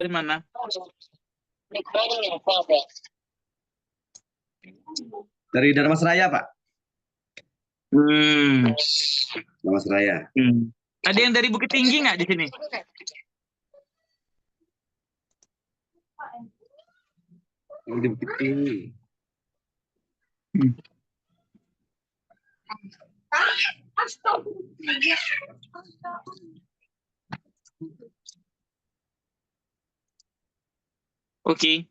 Dari mana? Dari Dharmasraya, Pak. Hmm. Dharmasraya. Ada yang dari Bukit Tinggi nggak di sini? Yang di Bukit Tinggi. Oke.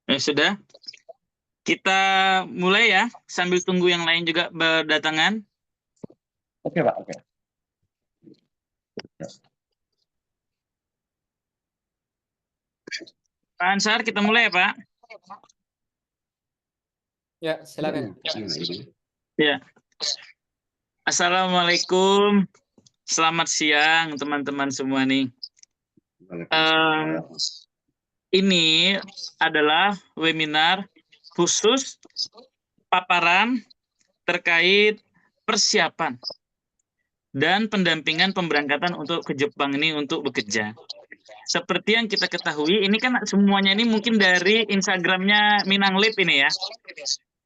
Ya sudah. Kita mulai ya, sambil tunggu yang lain juga berdatangan. Oke, Pak. Oke. Pak Ansar, kita mulai ya, Pak. Ya, silakan. Ya. Assalamualaikum. Selamat siang, teman-teman semua nih. Ini adalah webinar khusus paparan terkait persiapan dan pendampingan pemberangkatan untuk ke Jepang ini untuk bekerja. Seperti yang kita ketahui, ini kan semuanya ini mungkin dari Instagramnya Minang Lab ini ya.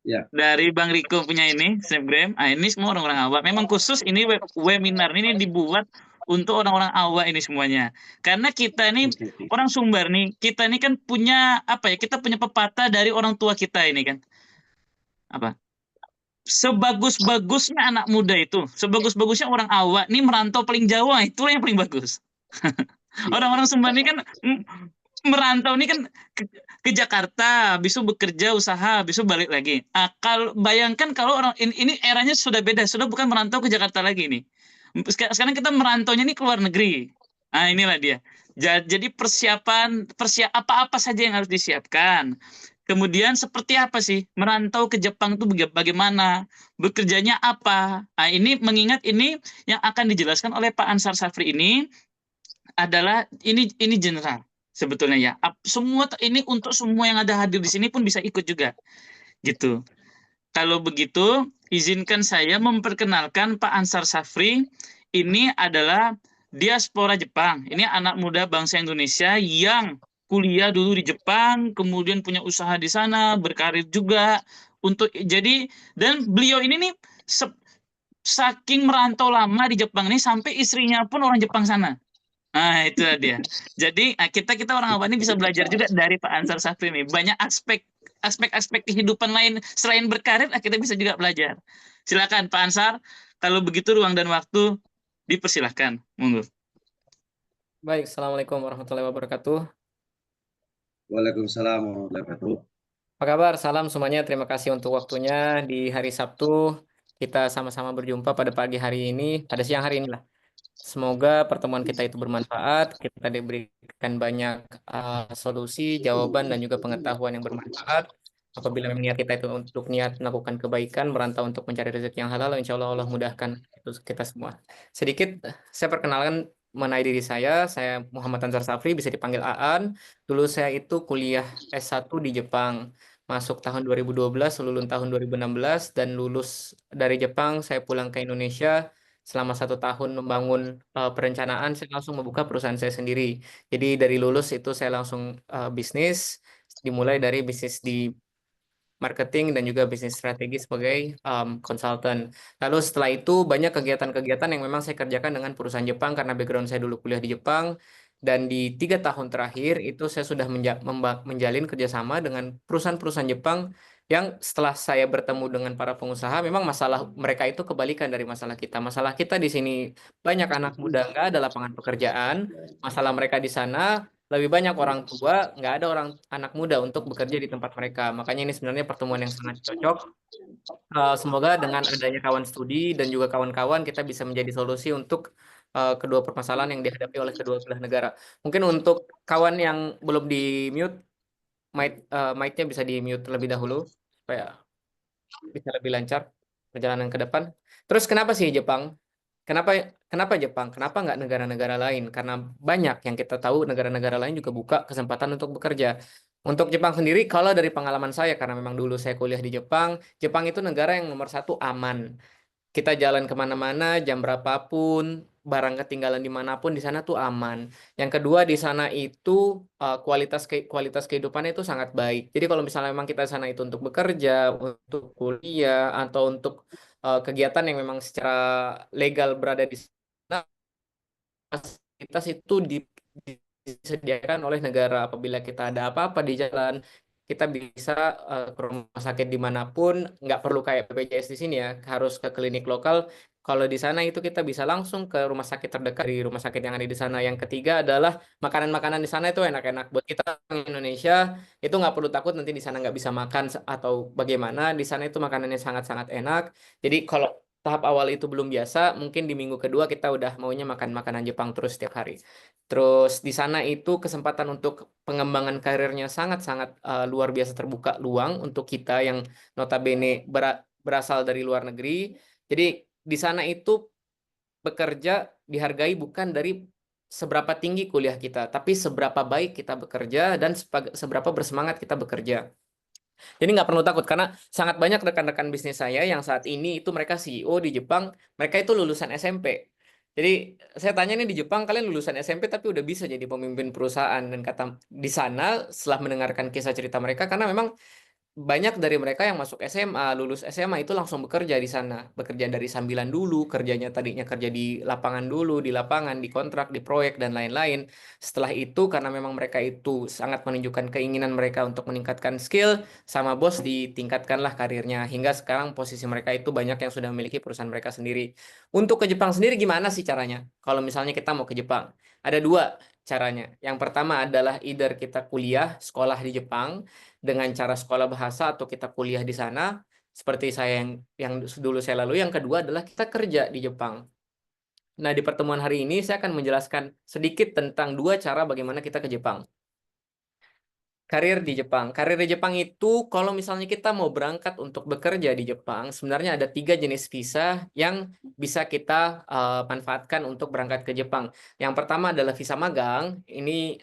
Ya. Dari Bang Riko punya ini, Snapgram. Ah, ini semua orang-orang awam. Memang khusus ini webinar ini dibuat untuk orang-orang awam ini semuanya. Karena kita ini orang Sumbar nih, kita ini kan punya apa ya? Kita punya pepatah dari orang tua kita ini kan. Apa? Sebagus-bagusnya anak muda itu, sebagus-bagusnya orang awam nih merantau paling jauh, itulah yang paling bagus. Orang-orang Sumbar ini kan merantau ini kan ke Jakarta, habis itu bekerja usaha, habis itu balik lagi. Kalau bayangkan kalau orang ini eranya sudah beda, sudah bukan merantau ke Jakarta lagi nih. Sekarang kita merantaunya ini ke luar negeri. Nah, inilah dia. Jadi persiapan apa-apa saja yang harus disiapkan. Kemudian seperti apa sih merantau ke Jepang itu bagaimana? Bekerjanya apa? Nah, ini mengingat ini yang akan dijelaskan oleh Pak Ansar Safri ini adalah ini general sebetulnya ya. Semua ini untuk semua yang ada hadir di sini pun bisa ikut juga. Gitu. Kalau begitu, izinkan saya memperkenalkan Pak Ansar Safri. Ini adalah diaspora Jepang. Ini anak muda bangsa Indonesia yang kuliah dulu di Jepang, kemudian punya usaha di sana, berkarir juga dan beliau ini nih saking merantau lama di Jepang ini sampai istrinya pun orang Jepang sana. Nah, itu dia. Jadi kita orang awam ini bisa belajar juga dari Pak Ansar Safri nih. Banyak aspek kehidupan lain selain berkarir, kita bisa juga belajar. Silakan Pak Ansar. Kalau begitu ruang dan waktu dipersilahkan. Monggo. Baik, Assalamualaikum warahmatullahi wabarakatuh. Waalaikumsalam warahmatullahi wabarakatuh. Apa kabar? Salam semuanya. Terima kasih untuk waktunya di hari Sabtu. Kita sama-sama berjumpa pada pagi hari ini, pada siang hari inilah. Semoga pertemuan kita itu bermanfaat, kita diberikan banyak solusi, jawaban, dan juga pengetahuan yang bermanfaat. Apabila memang niat kita itu untuk niat melakukan kebaikan, merantau untuk mencari rezeki yang halal, insya Allah Allah mudahkan itu kita semua. Sedikit saya perkenalkan mengenai diri saya Muhammad Ansar Safri, bisa dipanggil Aan. Dulu saya itu kuliah S1 di Jepang, masuk tahun 2012, lulus tahun 2016, dan lulus dari Jepang, saya pulang ke Indonesia. Selama 1 tahun membangun perencanaan, saya langsung membuka perusahaan saya sendiri. Jadi dari lulus itu saya langsung bisnis, dimulai dari bisnis di marketing dan juga bisnis strategi sebagai konsultan. Lalu setelah itu banyak kegiatan-kegiatan yang memang saya kerjakan dengan perusahaan Jepang karena background saya dulu kuliah di Jepang. Dan di 3 tahun terakhir itu saya sudah menjalin kerjasama dengan perusahaan-perusahaan Jepang yang setelah saya bertemu dengan para pengusaha, memang masalah mereka itu kebalikan dari masalah kita. Masalah kita di sini banyak anak muda nggak ada lapangan pekerjaan. Masalah mereka di sana lebih banyak orang tua, nggak ada orang anak muda untuk bekerja di tempat mereka. Makanya ini sebenarnya pertemuan yang sangat cocok. Semoga dengan adanya kawan studi dan juga kawan-kawan kita bisa menjadi solusi untuk kedua permasalahan yang dihadapi oleh kedua belah negara. Mungkin untuk kawan yang belum di mute, mic-nya bisa di mute terlebih dahulu supaya bisa lebih lancar perjalanan ke depan. Terus kenapa sih Jepang? Kenapa kenapa Jepang? Kenapa nggak negara-negara lain? Karena banyak yang kita tahu negara-negara lain juga buka kesempatan untuk bekerja. Untuk Jepang sendiri, kalau dari pengalaman saya, karena memang dulu saya kuliah di Jepang, Jepang itu negara yang nomor satu aman. Kita jalan kemana-mana, jam berapapun, barang ketinggalan dimanapun, di sana tuh aman. Yang kedua, di sana itu kualitas kehidupannya itu sangat baik. Jadi kalau misalnya memang kita di sana itu untuk bekerja, untuk kuliah, atau untuk kegiatan yang memang secara legal berada di sana, fasilitas itu disediakan oleh negara. Apabila kita ada apa-apa di jalan, kita bisa ke rumah sakit dimanapun, nggak perlu kayak BPJS di sini ya, harus ke klinik lokal. Kalau di sana itu kita bisa langsung ke rumah sakit terdekat di rumah sakit yang ada di sana. Yang ketiga adalah makanan-makanan di sana itu enak-enak. Buat kita orang Indonesia itu nggak perlu takut nanti di sana nggak bisa makan atau bagaimana. Di sana itu makanannya sangat-sangat enak. Jadi kalau tahap awal itu belum biasa, mungkin di minggu kedua kita udah maunya makan makanan Jepang terus setiap hari. Terus di sana itu kesempatan untuk pengembangan karirnya sangat-sangat luar biasa, terbuka luang untuk kita yang notabene berasal dari luar negeri. Jadi di sana itu bekerja dihargai bukan dari seberapa tinggi kuliah kita, tapi seberapa baik kita bekerja dan seberapa bersemangat kita bekerja. Jadi nggak perlu takut karena sangat banyak rekan-rekan bisnis saya yang saat ini itu mereka CEO di Jepang, mereka itu lulusan SMP. Jadi saya tanya nih, di Jepang kalian lulusan SMP tapi udah bisa jadi pemimpin perusahaan, dan kata di sana setelah mendengarkan kisah cerita mereka, karena memang banyak dari mereka yang masuk SMA, lulus SMA itu langsung bekerja di sana. Bekerja dari sambilan dulu, kerjanya tadinya kerja di lapangan dulu, di lapangan, di kontrak, di proyek, dan lain-lain. Setelah itu, karena memang mereka itu sangat menunjukkan keinginan mereka untuk meningkatkan skill, sama bos ditingkatkanlah karirnya. Hingga sekarang posisi mereka itu banyak yang sudah memiliki perusahaan mereka sendiri. Untuk ke Jepang sendiri gimana sih caranya? Kalau misalnya kita mau ke Jepang, ada dua caranya. Yang pertama adalah either kita kuliah, sekolah di Jepang, dengan cara sekolah bahasa atau kita kuliah di sana seperti saya yang dulu saya lalui. Yang kedua adalah kita kerja di Jepang. Nah, di pertemuan hari ini saya akan menjelaskan sedikit tentang dua cara bagaimana kita ke Jepang. Karir di Jepang. Karir di Jepang itu kalau misalnya kita mau berangkat untuk bekerja di Jepang, sebenarnya ada 3 jenis visa yang bisa kita manfaatkan untuk berangkat ke Jepang. Yang pertama adalah visa magang. Ini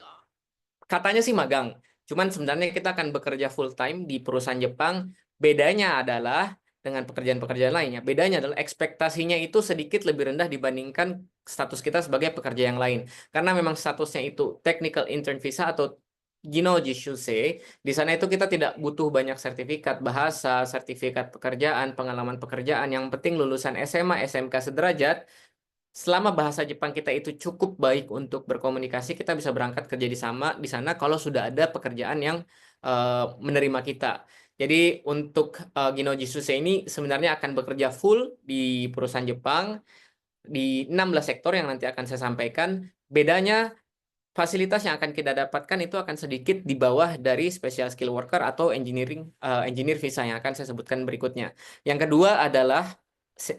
katanya sih magang, cuman sebenarnya kita akan bekerja full time di perusahaan Jepang. Bedanya adalah dengan pekerjaan-pekerjaan lainnya, bedanya adalah ekspektasinya itu sedikit lebih rendah dibandingkan status kita sebagai pekerja yang lain. Karena memang statusnya itu technical intern visa atau Ginnoji Shusei. Di sana itu kita tidak butuh banyak sertifikat bahasa, sertifikat pekerjaan, pengalaman pekerjaan. Yang penting lulusan SMA, SMK sederajat. Selama bahasa Jepang kita itu cukup baik untuk berkomunikasi, kita bisa berangkat kerja di sana kalau sudah ada pekerjaan yang menerima kita. Jadi untuk Ginnoji Shusei ini sebenarnya akan bekerja full di perusahaan Jepang di 16 sektor yang nanti akan saya sampaikan. Bedanya fasilitas yang akan kita dapatkan itu akan sedikit di bawah dari special skill worker atau engineer visa yang akan saya sebutkan berikutnya. Yang kedua adalah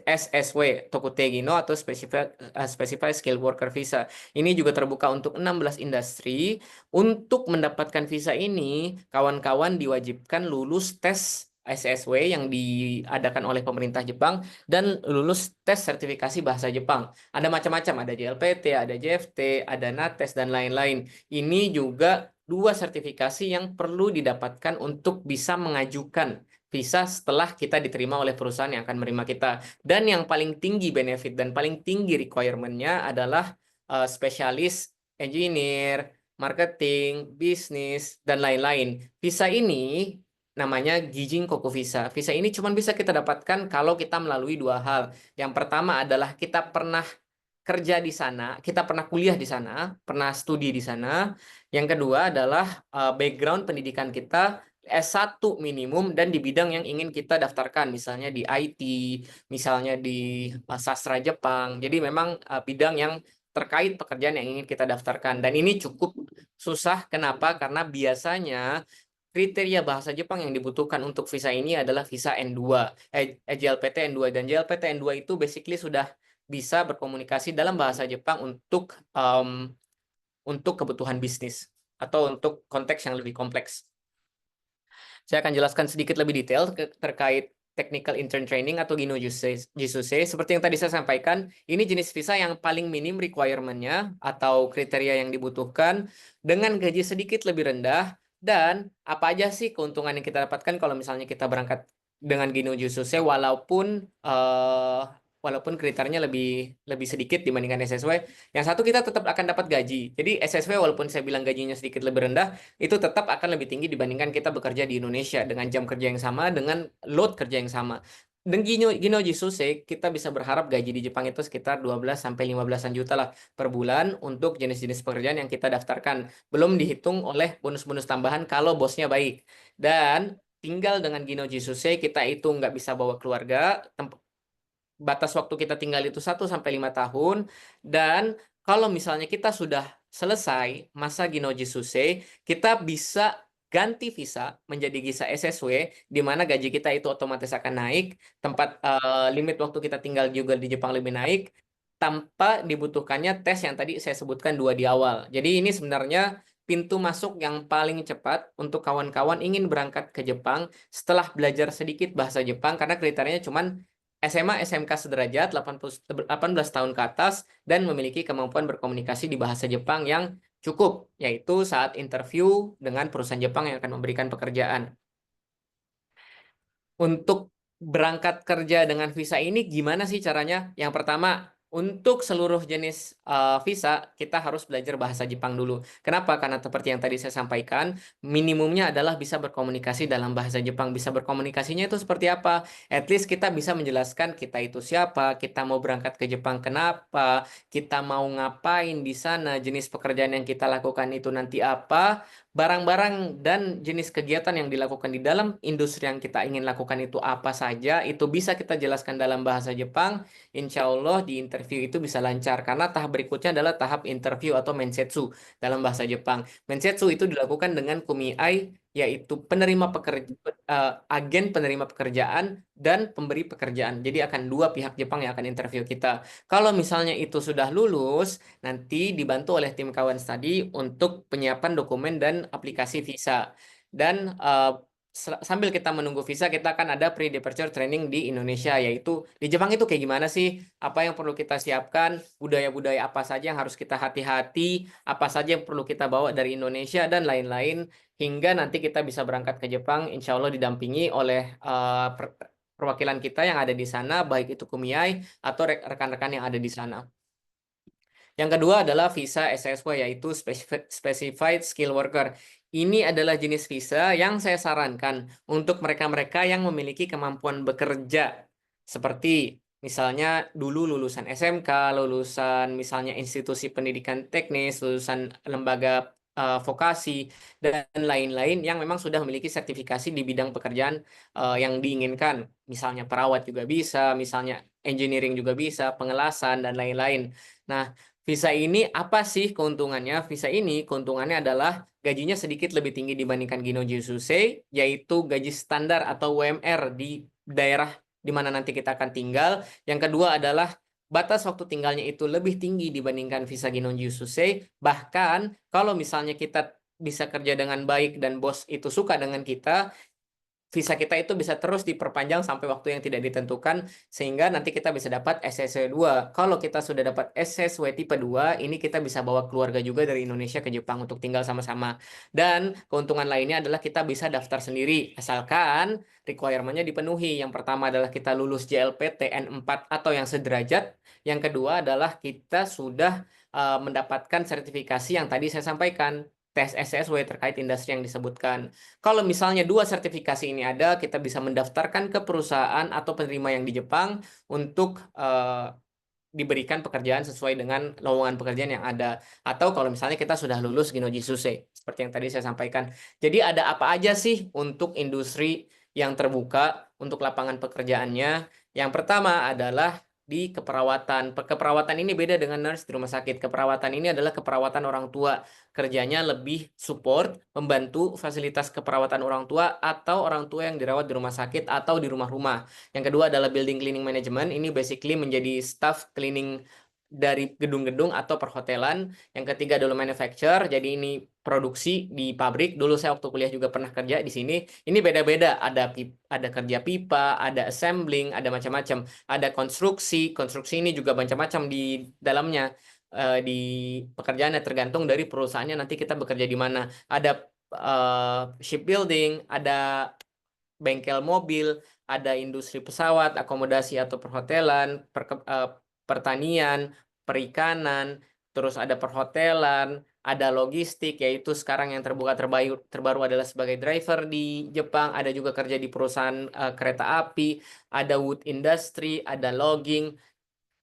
SSW Tokutegi no atau Specified Skill Worker Visa. Ini juga terbuka untuk 16 industri. Untuk mendapatkan visa ini, kawan-kawan diwajibkan lulus tes SSW yang diadakan oleh pemerintah Jepang dan lulus tes sertifikasi bahasa Jepang. Ada macam-macam, ada JLPT, ada JFT, ada NATES, dan lain-lain. Ini juga 2 sertifikasi yang perlu didapatkan untuk bisa mengajukan visa setelah kita diterima oleh perusahaan yang akan menerima kita. Dan yang paling tinggi benefit dan paling tinggi requirement-nya adalah spesialis engineer, marketing, bisnis, dan lain-lain. Visa ini namanya Gijin Koku Visa. Visa ini cuma bisa kita dapatkan kalau kita melalui 2 hal. Yang pertama adalah kita pernah kerja di sana, kita pernah kuliah di sana, pernah studi di sana. Yang kedua adalah background pendidikan kita S1 minimum dan di bidang yang ingin kita daftarkan, misalnya di IT, misalnya di sastra Jepang. Jadi memang bidang yang terkait pekerjaan yang ingin kita daftarkan. Dan ini cukup susah. Kenapa? Karena biasanya kriteria bahasa Jepang yang dibutuhkan untuk visa ini adalah visa N2, JLPT N2. Dan JLPT N2 itu basically sudah bisa berkomunikasi dalam bahasa Jepang untuk kebutuhan bisnis atau untuk konteks yang lebih kompleks. Saya akan jelaskan sedikit lebih detail terkait Technical Intern Training atau Ginnoji Shusei. Seperti yang tadi saya sampaikan, ini jenis visa yang paling minim requirement-nya atau kriteria yang dibutuhkan dengan gaji sedikit lebih rendah, Dan apa aja sih keuntungan yang kita dapatkan kalau misalnya kita berangkat dengan Gino Jususe walaupun kriterianya lebih sedikit dibandingkan SSW. Yang satu, kita tetap akan dapat gaji. Jadi SSW walaupun saya bilang gajinya sedikit lebih rendah, itu tetap akan lebih tinggi dibandingkan kita bekerja di Indonesia dengan jam kerja yang sama, dengan load kerja yang sama. Dan Gino Jususe kita bisa berharap gaji di Jepang itu sekitar 12 sampai 15-an juta lah per bulan untuk jenis-jenis pekerjaan yang kita daftarkan. Belum dihitung oleh bonus-bonus tambahan kalau bosnya baik. Dan tinggal dengan Gino Jisuse, kita itu nggak bisa bawa keluarga. Batas waktu kita tinggal itu 1 sampai 5 tahun. Dan kalau misalnya kita sudah selesai masa Gino Jisuse, kita bisa ganti visa menjadi visa SSW, di mana gaji kita itu otomatis akan naik, limit waktu kita tinggal juga di Jepang lebih naik, tanpa dibutuhkannya tes yang tadi saya sebutkan 2 di awal. Jadi ini sebenarnya pintu masuk yang paling cepat untuk kawan-kawan ingin berangkat ke Jepang setelah belajar sedikit bahasa Jepang, karena kriterianya cuman SMA, SMK sederajat, 18 tahun ke atas, dan memiliki kemampuan berkomunikasi di bahasa Jepang yang cukup, yaitu saat interview dengan perusahaan Jepang yang akan memberikan pekerjaan. Untuk berangkat kerja dengan visa ini gimana sih caranya? Yang pertama, untuk seluruh jenis visa, kita harus belajar bahasa Jepang dulu. Kenapa? Karena seperti yang tadi saya sampaikan, minimumnya adalah bisa berkomunikasi dalam bahasa Jepang. Bisa berkomunikasinya itu seperti apa? At least kita bisa menjelaskan kita itu siapa, kita mau berangkat ke Jepang kenapa, kita mau ngapain di sana, jenis pekerjaan yang kita lakukan itu nanti apa, barang-barang dan jenis kegiatan yang dilakukan di dalam industri yang kita ingin lakukan itu apa saja, itu bisa kita jelaskan dalam bahasa Jepang. Insya Allah di interview itu bisa lancar, karena tahap berikutnya adalah tahap interview atau mensetsu dalam bahasa Jepang. Mensetsu itu dilakukan dengan kumiai, yaitu agen penerima pekerjaan dan pemberi pekerjaan. Jadi akan dua pihak Jepang yang akan interview kita. Kalau misalnya itu sudah lulus, nanti dibantu oleh tim kawan tadi untuk penyiapan dokumen dan aplikasi visa. Dan sambil kita menunggu visa, kita akan ada pre-departure training di Indonesia, yaitu di Jepang itu kayak gimana sih, apa yang perlu kita siapkan, budaya-budaya apa saja yang harus kita hati-hati, apa saja yang perlu kita bawa dari Indonesia, dan lain-lain, hingga nanti kita bisa berangkat ke Jepang, insya Allah didampingi oleh perwakilan kita yang ada di sana, baik itu Kumiai atau rekan-rekan yang ada di sana. Yang kedua adalah visa SSW, yaitu Specified Skill Worker. Ini adalah jenis visa yang saya sarankan untuk mereka-mereka yang memiliki kemampuan bekerja. Seperti misalnya dulu lulusan SMK, lulusan misalnya institusi pendidikan teknis, lulusan lembaga vokasi, dan lain-lain yang memang sudah memiliki sertifikasi di bidang pekerjaan yang diinginkan. Misalnya perawat juga bisa, misalnya engineering juga bisa, pengelasan, dan lain-lain. Nah, visa ini apa sih keuntungannya? Visa ini keuntungannya adalah gajinya sedikit lebih tinggi dibandingkan Gino Jususe, yaitu gaji standar atau UMR di daerah di mana nanti kita akan tinggal. Yang kedua adalah batas waktu tinggalnya itu lebih tinggi dibandingkan visa Gino Jususe. Bahkan kalau misalnya kita bisa kerja dengan baik dan bos itu suka dengan kita, visa kita itu bisa terus diperpanjang sampai waktu yang tidak ditentukan, sehingga nanti kita bisa dapat SSW 2. Kalau kita sudah dapat SSW tipe 2, ini kita bisa bawa keluarga juga dari Indonesia ke Jepang untuk tinggal sama-sama. Dan keuntungan lainnya adalah kita bisa daftar sendiri, asalkan requirement-nya dipenuhi. Yang pertama adalah kita lulus JLPT N4 atau yang sederajat. Yang kedua adalah kita sudah mendapatkan sertifikasi yang tadi saya sampaikan, tes SSW terkait industri yang disebutkan. Kalau misalnya dua sertifikasi ini ada, kita bisa mendaftarkan ke perusahaan atau penerima yang di Jepang untuk diberikan pekerjaan sesuai dengan lowongan pekerjaan yang ada. Atau kalau misalnya kita sudah lulus Gino Jisuse, seperti yang tadi saya sampaikan. Jadi ada apa aja sih untuk industri yang terbuka untuk lapangan pekerjaannya? Yang pertama adalah di keperawatan. Keperawatan ini beda dengan nurse di rumah sakit. Keperawatan ini adalah keperawatan orang tua. Kerjanya lebih support, membantu fasilitas keperawatan orang tua atau orang tua yang dirawat di rumah sakit atau di rumah-rumah. Yang kedua adalah building cleaning management. Ini basically menjadi staff cleaning dari gedung-gedung atau perhotelan. Yang ketiga adalah manufacture. Jadi ini produksi di pabrik. Dulu saya waktu kuliah juga pernah kerja di sini. Ini beda-beda. Ada kerja pipa, ada assembling, ada macam-macam. Ada konstruksi. Konstruksi ini juga macam-macam di dalamnya. Di pekerjaannya tergantung dari perusahaannya nanti kita bekerja di mana. Ada shipbuilding, ada bengkel mobil, ada industri pesawat, akomodasi atau perhotelan, pertanian, perikanan, terus ada perhotelan, ada logistik, yaitu sekarang yang terbaru adalah sebagai driver di Jepang, ada juga kerja di perusahaan kereta api, ada wood industry, ada logging,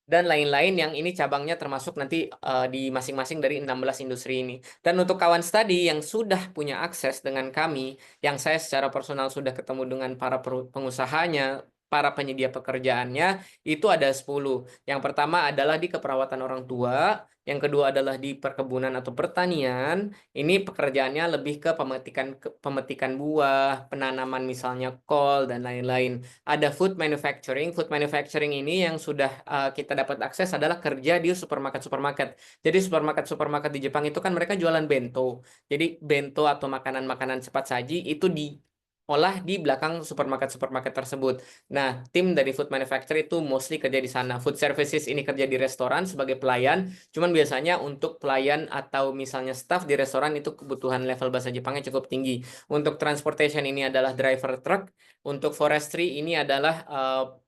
dan lain-lain yang ini cabangnya termasuk nanti di masing-masing dari 16 industri ini. Dan untuk kawan studi yang sudah punya akses dengan kami, yang saya secara personal sudah ketemu dengan para pengusahanya, para penyedia pekerjaannya, itu ada 10. Yang pertama adalah di keperawatan orang tua, yang kedua adalah di perkebunan atau pertanian. Ini pekerjaannya lebih ke pemetikan buah, penanaman misalnya kol, dan lain-lain. Ada food manufacturing. Food manufacturing ini yang sudah kita dapat akses adalah kerja di supermarket-supermarket. Jadi supermarket-supermarket di Jepang itu kan mereka jualan bento. Jadi bento atau makanan-makanan cepat saji itu diolah di belakang supermarket-supermarket tersebut. Nah, tim dari food manufacturer itu mostly kerja di sana. Food services ini kerja di restoran sebagai pelayan. Cuman biasanya untuk pelayan atau misalnya staff di restoran itu kebutuhan level bahasa Jepangnya cukup tinggi. Untuk transportation ini adalah driver truck. Untuk forestry ini adalah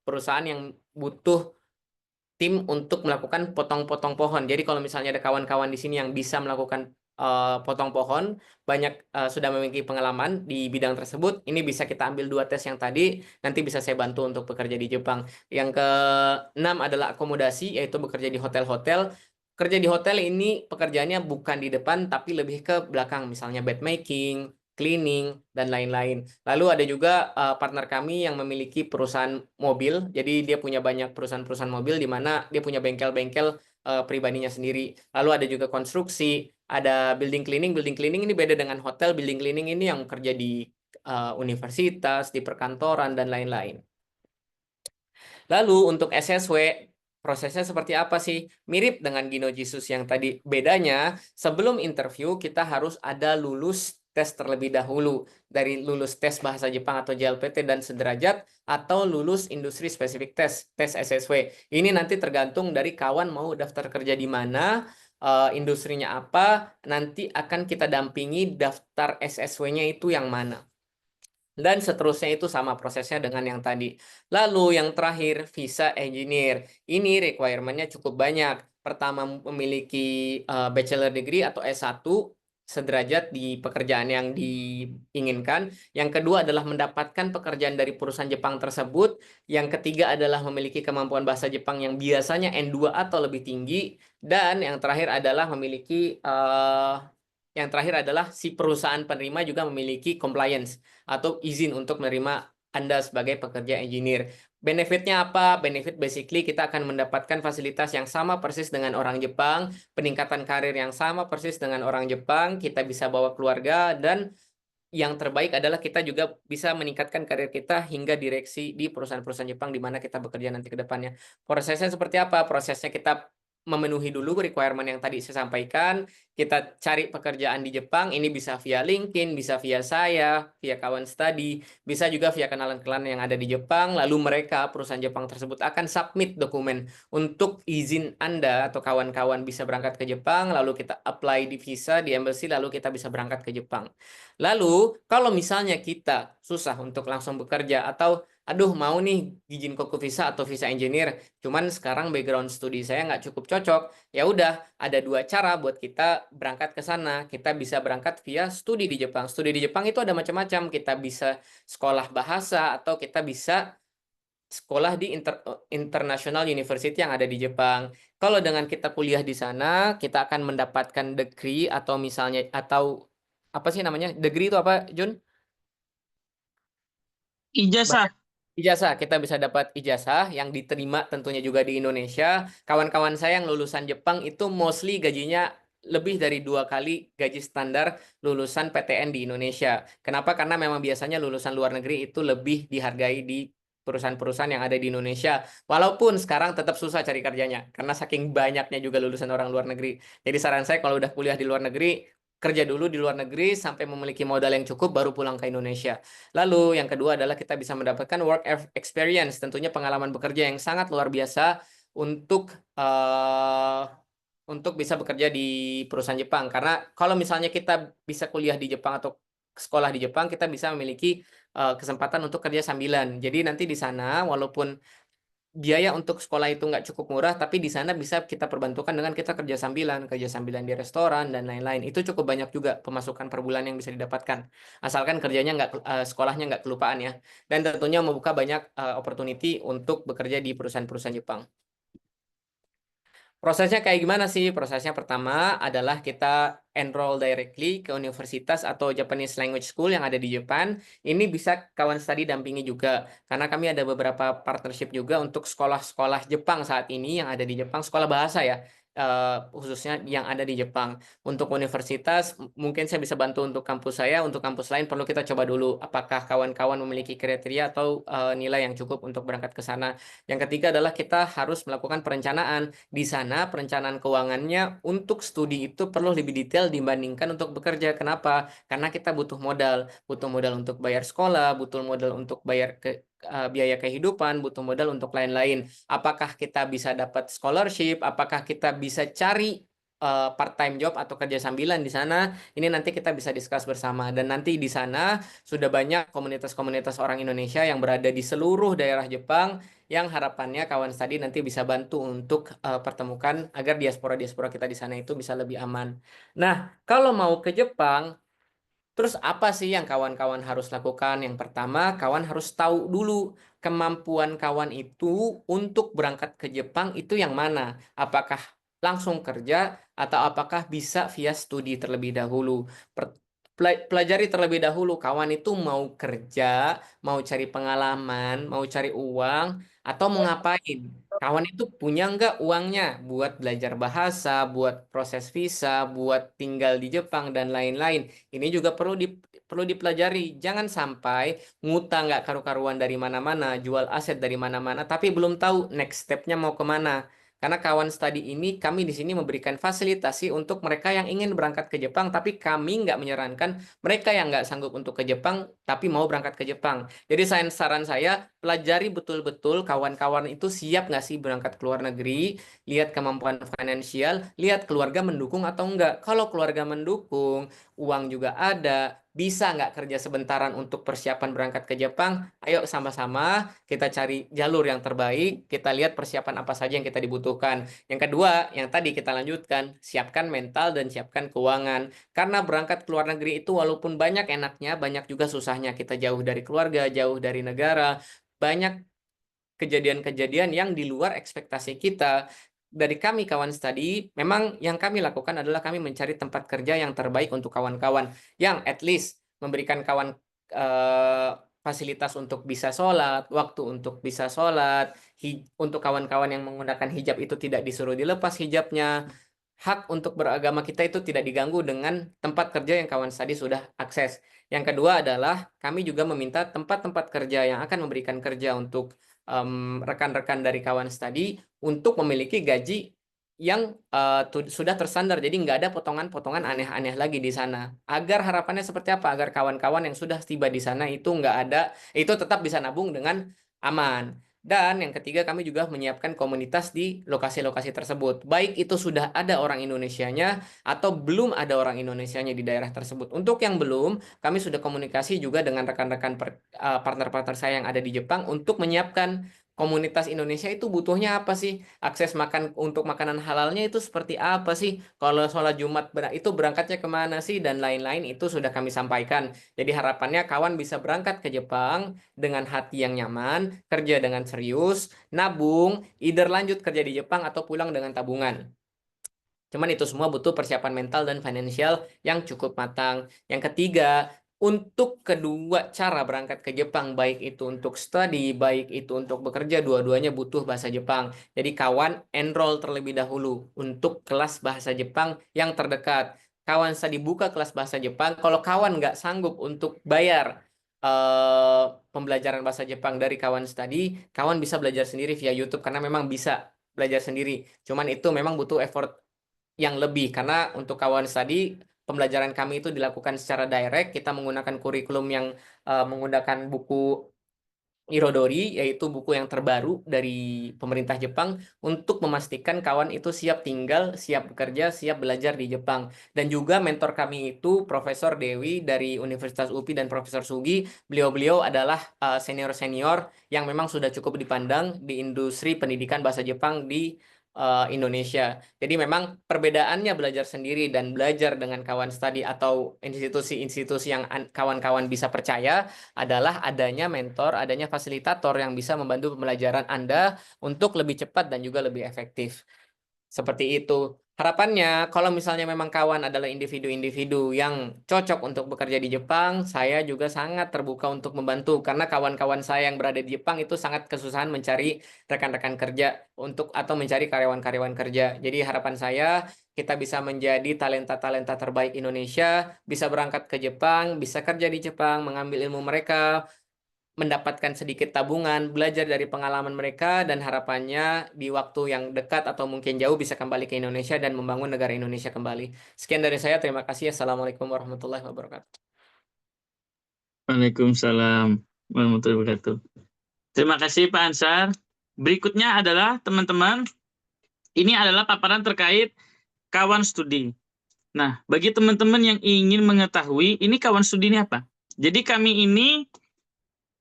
perusahaan yang butuh tim untuk melakukan potong-potong pohon. Jadi kalau misalnya ada kawan-kawan di sini yang bisa melakukan potong pohon, banyak sudah memiliki pengalaman di bidang tersebut, ini bisa kita ambil 2 tes yang tadi, nanti bisa saya bantu untuk bekerja di Jepang. Yang ke-6 adalah akomodasi, yaitu bekerja di hotel-hotel. Kerja di hotel ini pekerjaannya bukan di depan, tapi lebih ke belakang, misalnya bed making, cleaning, dan lain-lain. Lalu ada juga partner kami yang memiliki perusahaan mobil. Jadi dia punya banyak perusahaan-perusahaan mobil di mana dia punya bengkel-bengkel pribadinya sendiri. Lalu ada juga konstruksi, ada building cleaning. Building cleaning ini beda dengan hotel. Building cleaning ini yang kerja di universitas, di perkantoran, dan lain-lain. Lalu untuk SSW, prosesnya seperti apa sih? Mirip dengan Gino Jesus yang tadi. Bedanya, sebelum interview kita harus ada lulus tes terlebih dahulu. Dari lulus tes bahasa Jepang atau JLPT dan sederajat, atau lulus industri spesifik tes SSW. Ini nanti tergantung dari kawan mau daftar kerja di mana, industrinya apa, nanti akan kita dampingi daftar SSW-nya itu yang mana. Dan seterusnya itu sama prosesnya dengan yang tadi. Lalu yang terakhir, visa engineer. Ini requirement-nya cukup banyak. Pertama, memiliki bachelor degree atau S1 sederajat di pekerjaan yang diinginkan. Yang kedua adalah mendapatkan pekerjaan dari perusahaan Jepang tersebut. Yang ketiga adalah memiliki kemampuan bahasa Jepang yang biasanya N2 atau lebih tinggi. Dan yang terakhir adalah memiliki si perusahaan penerima juga memiliki compliance atau izin untuk menerima Anda sebagai pekerja engineer. Benefitnya apa? Benefit basically kita akan mendapatkan fasilitas yang sama persis dengan orang Jepang, peningkatan karir yang sama persis dengan orang Jepang, kita bisa bawa keluarga, dan yang terbaik adalah kita juga bisa meningkatkan karir kita hingga direksi di perusahaan-perusahaan Jepang di mana kita bekerja nanti ke depannya. Prosesnya seperti apa? Prosesnya kita memenuhi dulu requirement yang tadi saya sampaikan, kita cari pekerjaan di Jepang, ini bisa via LinkedIn, bisa via saya, via kawan studi, bisa juga via kenalan-kenalan yang ada di Jepang, lalu mereka, perusahaan Jepang tersebut akan submit dokumen untuk izin Anda atau kawan-kawan bisa berangkat ke Jepang, lalu kita apply di visa, di embassy, lalu kita bisa berangkat ke Jepang. Lalu, kalau misalnya kita susah untuk langsung bekerja atau aduh mau nih izin koku visa atau visa engineer, cuman sekarang background studi saya nggak cukup cocok, ya udah ada 2 cara buat kita berangkat ke sana. Kita bisa berangkat via studi di Jepang. Studi di Jepang itu ada macam-macam. Kita bisa sekolah bahasa atau kita bisa sekolah di international university yang ada di Jepang. Kalau dengan kita kuliah di sana, kita akan mendapatkan degree atau misalnya atau apa sih namanya? Degree itu apa, Jun? Ijazah. Ijazah, kita bisa dapat ijazah yang diterima tentunya juga di Indonesia. Kawan-kawan saya yang lulusan Jepang itu mostly gajinya lebih dari 2 kali gaji standar lulusan PTN di Indonesia. Kenapa? Karena memang biasanya lulusan luar negeri itu lebih dihargai di perusahaan-perusahaan yang ada di Indonesia. Walaupun sekarang tetap susah cari kerjanya, karena saking banyaknya juga lulusan orang luar negeri. Jadi saran saya kalau udah kuliah di luar negeri, kerja dulu di luar negeri sampai memiliki modal yang cukup baru pulang ke Indonesia. Lalu yang kedua adalah kita bisa mendapatkan work experience, tentunya pengalaman bekerja yang sangat luar biasa untuk bisa bekerja di perusahaan Jepang. Karena kalau misalnya kita bisa kuliah di Jepang atau sekolah di Jepang, kita bisa memiliki kesempatan untuk kerja sambilan. Jadi nanti di sana walaupun biaya untuk sekolah itu nggak cukup murah, tapi di sana bisa kita perbantukan dengan kita kerja sambilan di restoran dan lain-lain. Itu cukup banyak juga pemasukan per bulan yang bisa didapatkan, asalkan kerjanya sekolahnya nggak kelupaan ya. Dan tentunya membuka banyak opportunity untuk bekerja di perusahaan-perusahaan Jepang. Prosesnya kayak gimana sih? Prosesnya pertama adalah kita enroll directly ke universitas atau Japanese Language School yang ada di Jepang. Ini bisa kawan studi dampingi juga. Karena kami ada beberapa partnership juga untuk sekolah-sekolah Jepang saat ini yang ada di Jepang, sekolah bahasa ya. Khususnya yang ada di Jepang. Untuk universitas, mungkin saya bisa bantu untuk kampus saya. Untuk kampus lain perlu kita coba dulu apakah kawan-kawan memiliki kriteria atau nilai yang cukup untuk berangkat ke sana. Yang ketiga adalah kita harus melakukan perencanaan. Di sana perencanaan keuangannya untuk studi itu perlu lebih detail dibandingkan untuk bekerja. Kenapa? Karena kita butuh modal untuk bayar sekolah, butuh modal untuk bayar biaya kehidupan, butuh modal untuk lain-lain. Apakah kita bisa dapat scholarship? Apakah kita bisa cari part-time job atau kerja sambilan di sana? Ini nanti kita bisa discuss bersama. Dan nanti di sana sudah banyak komunitas-komunitas orang Indonesia yang berada di seluruh daerah Jepang yang harapannya kawan studi nanti bisa bantu untuk pertemukan agar diaspora-diaspora kita di sana itu bisa lebih aman. Nah, kalau mau ke Jepang, terus apa sih yang kawan-kawan harus lakukan? Yang pertama, kawan harus tahu dulu kemampuan kawan itu untuk berangkat ke Jepang itu yang mana? Apakah langsung kerja atau apakah bisa via studi terlebih dahulu? Pelajari terlebih dahulu kawan itu mau kerja, mau cari pengalaman, mau cari uang, atau mau ngapain? Kawan itu punya nggak uangnya buat belajar bahasa, buat proses visa, buat tinggal di Jepang dan lain-lain. Ini juga perlu dipelajari. Jangan sampai ngutang nggak karu-karuan dari mana-mana, jual aset dari mana-mana, tapi belum tahu next step-nya mau kemana. Karena kawan studi ini, kami di sini memberikan fasilitasi untuk mereka yang ingin berangkat ke Jepang, tapi kami nggak menyarankan mereka yang nggak sanggup untuk ke Jepang, tapi mau berangkat ke Jepang. Jadi saran saya, pelajari betul-betul kawan-kawan itu siap nggak sih berangkat ke luar negeri, lihat kemampuan finansial, lihat keluarga mendukung atau enggak. Kalau keluarga mendukung, uang juga ada, bisa nggak kerja sebentaran untuk persiapan berangkat ke Jepang? Ayo sama-sama kita cari jalur yang terbaik, kita lihat persiapan apa saja yang kita dibutuhkan. Yang kedua, yang tadi kita lanjutkan, siapkan mental dan siapkan keuangan. Karena berangkat ke luar negeri itu walaupun banyak enaknya, banyak juga susahnya. Kita jauh dari keluarga, jauh dari negara, banyak kejadian-kejadian yang di luar ekspektasi kita. Dari kami kawan studi, memang yang kami lakukan adalah kami mencari tempat kerja yang terbaik untuk kawan-kawan yang at least memberikan kawan eh, fasilitas untuk bisa sholat, waktu untuk bisa sholat, untuk kawan-kawan yang menggunakan hijab itu tidak disuruh dilepas hijabnya, hak untuk beragama kita itu tidak diganggu dengan tempat kerja yang kawan studi sudah akses. Yang kedua adalah kami juga meminta tempat-tempat kerja yang akan memberikan kerja untuk rekan-rekan dari kawan studi untuk memiliki gaji yang sudah terstandar. Jadi nggak ada potongan-potongan aneh-aneh lagi di sana. Agar harapannya seperti apa? Agar kawan-kawan yang sudah tiba di sana itu nggak ada, itu tetap bisa nabung dengan aman. Dan yang ketiga, kami juga menyiapkan komunitas di lokasi-lokasi tersebut. Baik itu sudah ada orang Indonesianya atau belum ada orang Indonesianya di daerah tersebut. Untuk yang belum, kami sudah komunikasi juga dengan rekan-rekan partner-partner saya yang ada di Jepang untuk menyiapkan komunitas Indonesia itu butuhnya apa sih? Akses makan untuk makanan halalnya itu seperti apa sih? Kalau sholat Jumat itu berangkatnya kemana sih? Dan lain-lain itu sudah kami sampaikan. Jadi harapannya kawan bisa berangkat ke Jepang dengan hati yang nyaman, kerja dengan serius, nabung, either lanjut kerja di Jepang atau pulang dengan tabungan. Cuman itu semua butuh persiapan mental dan finansial yang cukup matang. Yang ketiga, untuk kedua cara berangkat ke Jepang, baik itu untuk studi, baik itu untuk bekerja, dua-duanya butuh bahasa Jepang. Jadi kawan enroll terlebih dahulu untuk kelas bahasa Jepang yang terdekat. Kawan studi buka kelas bahasa Jepang. Kalau kawan nggak sanggup untuk bayar eh, pembelajaran bahasa Jepang dari kawan studi, kawan bisa belajar sendiri via YouTube karena memang bisa belajar sendiri. Cuman itu memang butuh effort yang lebih karena untuk kawan studi pembelajaran kami itu dilakukan secara direct, kita menggunakan kurikulum yang menggunakan buku Irodori, yaitu buku yang terbaru dari pemerintah Jepang untuk memastikan kawan itu siap tinggal, siap bekerja, siap belajar di Jepang. Dan juga mentor kami itu Profesor Dewi dari Universitas UPI dan Profesor Sugi. Beliau-beliau adalah senior-senior yang memang sudah cukup dipandang di industri pendidikan bahasa Jepang di Indonesia. Jadi memang perbedaannya belajar sendiri dan belajar dengan kawan studi atau institusi-institusi yang kawan-kawan bisa percaya adalah adanya mentor, adanya fasilitator yang bisa membantu pembelajaran Anda untuk lebih cepat dan juga lebih efektif. Seperti itu. Harapannya, kalau misalnya memang kawan adalah individu-individu yang cocok untuk bekerja di Jepang, saya juga sangat terbuka untuk membantu. Karena kawan-kawan saya yang berada di Jepang itu sangat kesusahan mencari rekan-rekan kerja untuk atau mencari karyawan-karyawan kerja. Jadi harapan saya, kita bisa menjadi talenta-talenta terbaik Indonesia, bisa berangkat ke Jepang, bisa kerja di Jepang, mengambil ilmu mereka, mendapatkan sedikit tabungan, belajar dari pengalaman mereka, dan harapannya di waktu yang dekat atau mungkin jauh bisa kembali ke Indonesia dan membangun negara Indonesia kembali. Sekian dari saya, terima kasih. Assalamualaikum warahmatullahi wabarakatuh. Waalaikumsalam warahmatullahi wabarakatuh. Terima kasih Pak Ansar. Berikutnya adalah teman-teman, ini adalah paparan terkait kawan studi. Nah, bagi teman-teman yang ingin mengetahui ini kawan studi ini apa? Jadi kami ini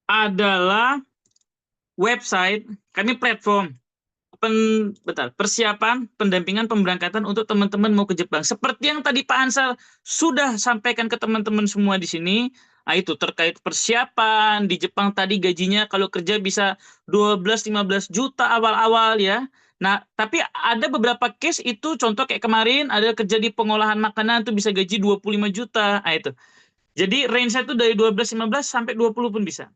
adalah website, kami platform persiapan pendampingan pemberangkatan untuk teman-teman mau ke Jepang. Seperti yang tadi Pak Ansar sudah sampaikan ke teman-teman semua di sini, itu terkait persiapan di Jepang tadi gajinya kalau kerja bisa 12-15 juta awal-awal ya. Nah, tapi ada beberapa case itu contoh kayak kemarin ada kerja di pengolahan makanan itu bisa gaji 25 juta. Itu. Jadi range itu dari 12-15 sampai 20 pun bisa.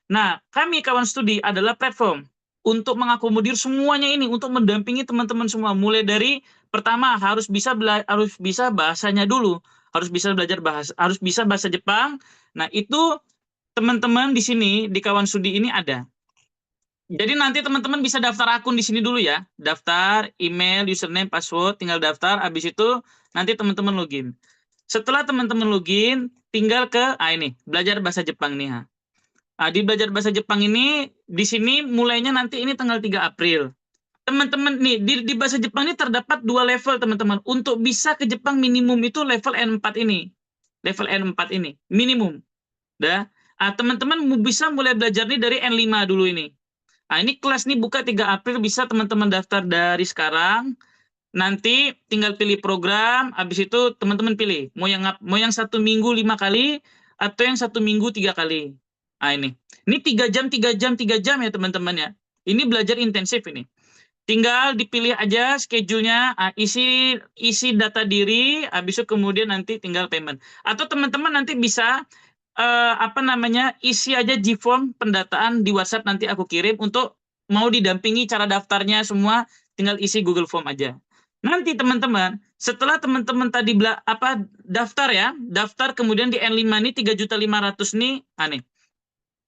Nah, kami kawan studi adalah platform untuk mengakomodir semuanya ini, untuk mendampingi teman-teman semua. Mulai dari pertama harus bisa bahasanya dulu, harus bisa belajar bahasa, harus bisa bahasa Jepang. Nah, itu teman-teman di sini di kawan studi ini ada. Jadi nanti teman-teman bisa daftar akun di sini dulu ya. Daftar, email, username, password, tinggal daftar. Habis itu nanti teman-teman login. Setelah teman-teman login, tinggal ke ini, belajar bahasa Jepang nih. Di belajar bahasa Jepang ini di sini mulainya nanti ini tanggal 3 April. Teman-teman nih di bahasa Jepang ini terdapat 2 level teman-teman. Untuk bisa ke Jepang minimum itu level N4 ini. Level N4 ini minimum. Dah. Teman-teman bisa mulai belajar nih dari N5 dulu ini. Ini kelas nih buka 3 April, bisa teman-teman daftar dari sekarang. Nanti tinggal pilih program, habis itu teman-teman pilih mau yang 1 minggu 5 kali atau yang 1 minggu 3 kali. Ini 3 jam 3 jam 3 jam ya teman-teman ya. Ini belajar intensif ini. Tinggal dipilih aja schedule-nya, isi data diri, habis itu kemudian nanti tinggal payment. Atau teman-teman nanti bisa isi aja G-form pendataan di WhatsApp, nanti aku kirim untuk mau didampingi cara daftarnya semua, tinggal isi Google Form aja. Nanti teman-teman, setelah teman-teman tadi daftar ya, daftar kemudian di N5 ini 3.500.000 nih,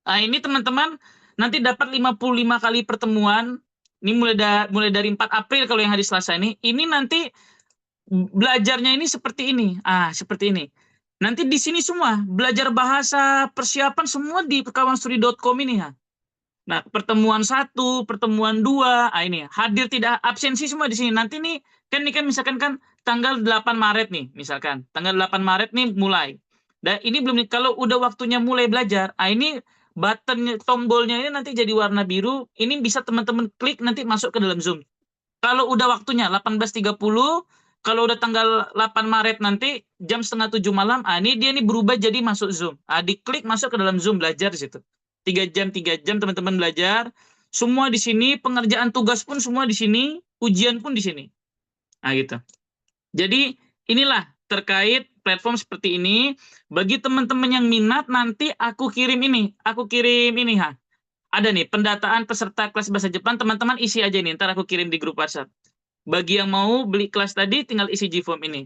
ini teman-teman nanti dapat 55 kali pertemuan. Ini mulai dari 4 April kalau yang hari Selasa ini nanti belajarnya ini seperti ini. Seperti ini. Nanti di sini semua belajar bahasa, persiapan semua di kawanstudi.com ini ya. Nah, pertemuan 1, pertemuan 2, ini hadir tidak absensi semua di sini. Nanti nih kan misalkan kan tanggal 8 Maret nih, misalkan. Tanggal 8 Maret nih mulai. Dan ini belum, kalau udah waktunya mulai belajar, ini button tombolnya ini nanti jadi warna biru. Ini bisa teman-teman klik nanti masuk ke dalam Zoom. Kalau udah waktunya 18.30, kalau udah tanggal 8 Maret nanti jam 6:30 malam, ini dia nih berubah jadi masuk Zoom. Diklik masuk ke dalam Zoom, belajar di situ. 3 jam teman-teman belajar. Semua di sini, pengerjaan tugas pun semua di sini, ujian pun di sini. Gitu. Jadi inilah terkait platform seperti ini. Bagi teman-teman yang minat, nanti aku kirim ini. Ada nih pendataan peserta kelas bahasa Jepang, teman-teman isi aja nih, ntar aku kirim di grup WhatsApp. Bagi yang mau beli kelas tadi, tinggal isi G-form ini.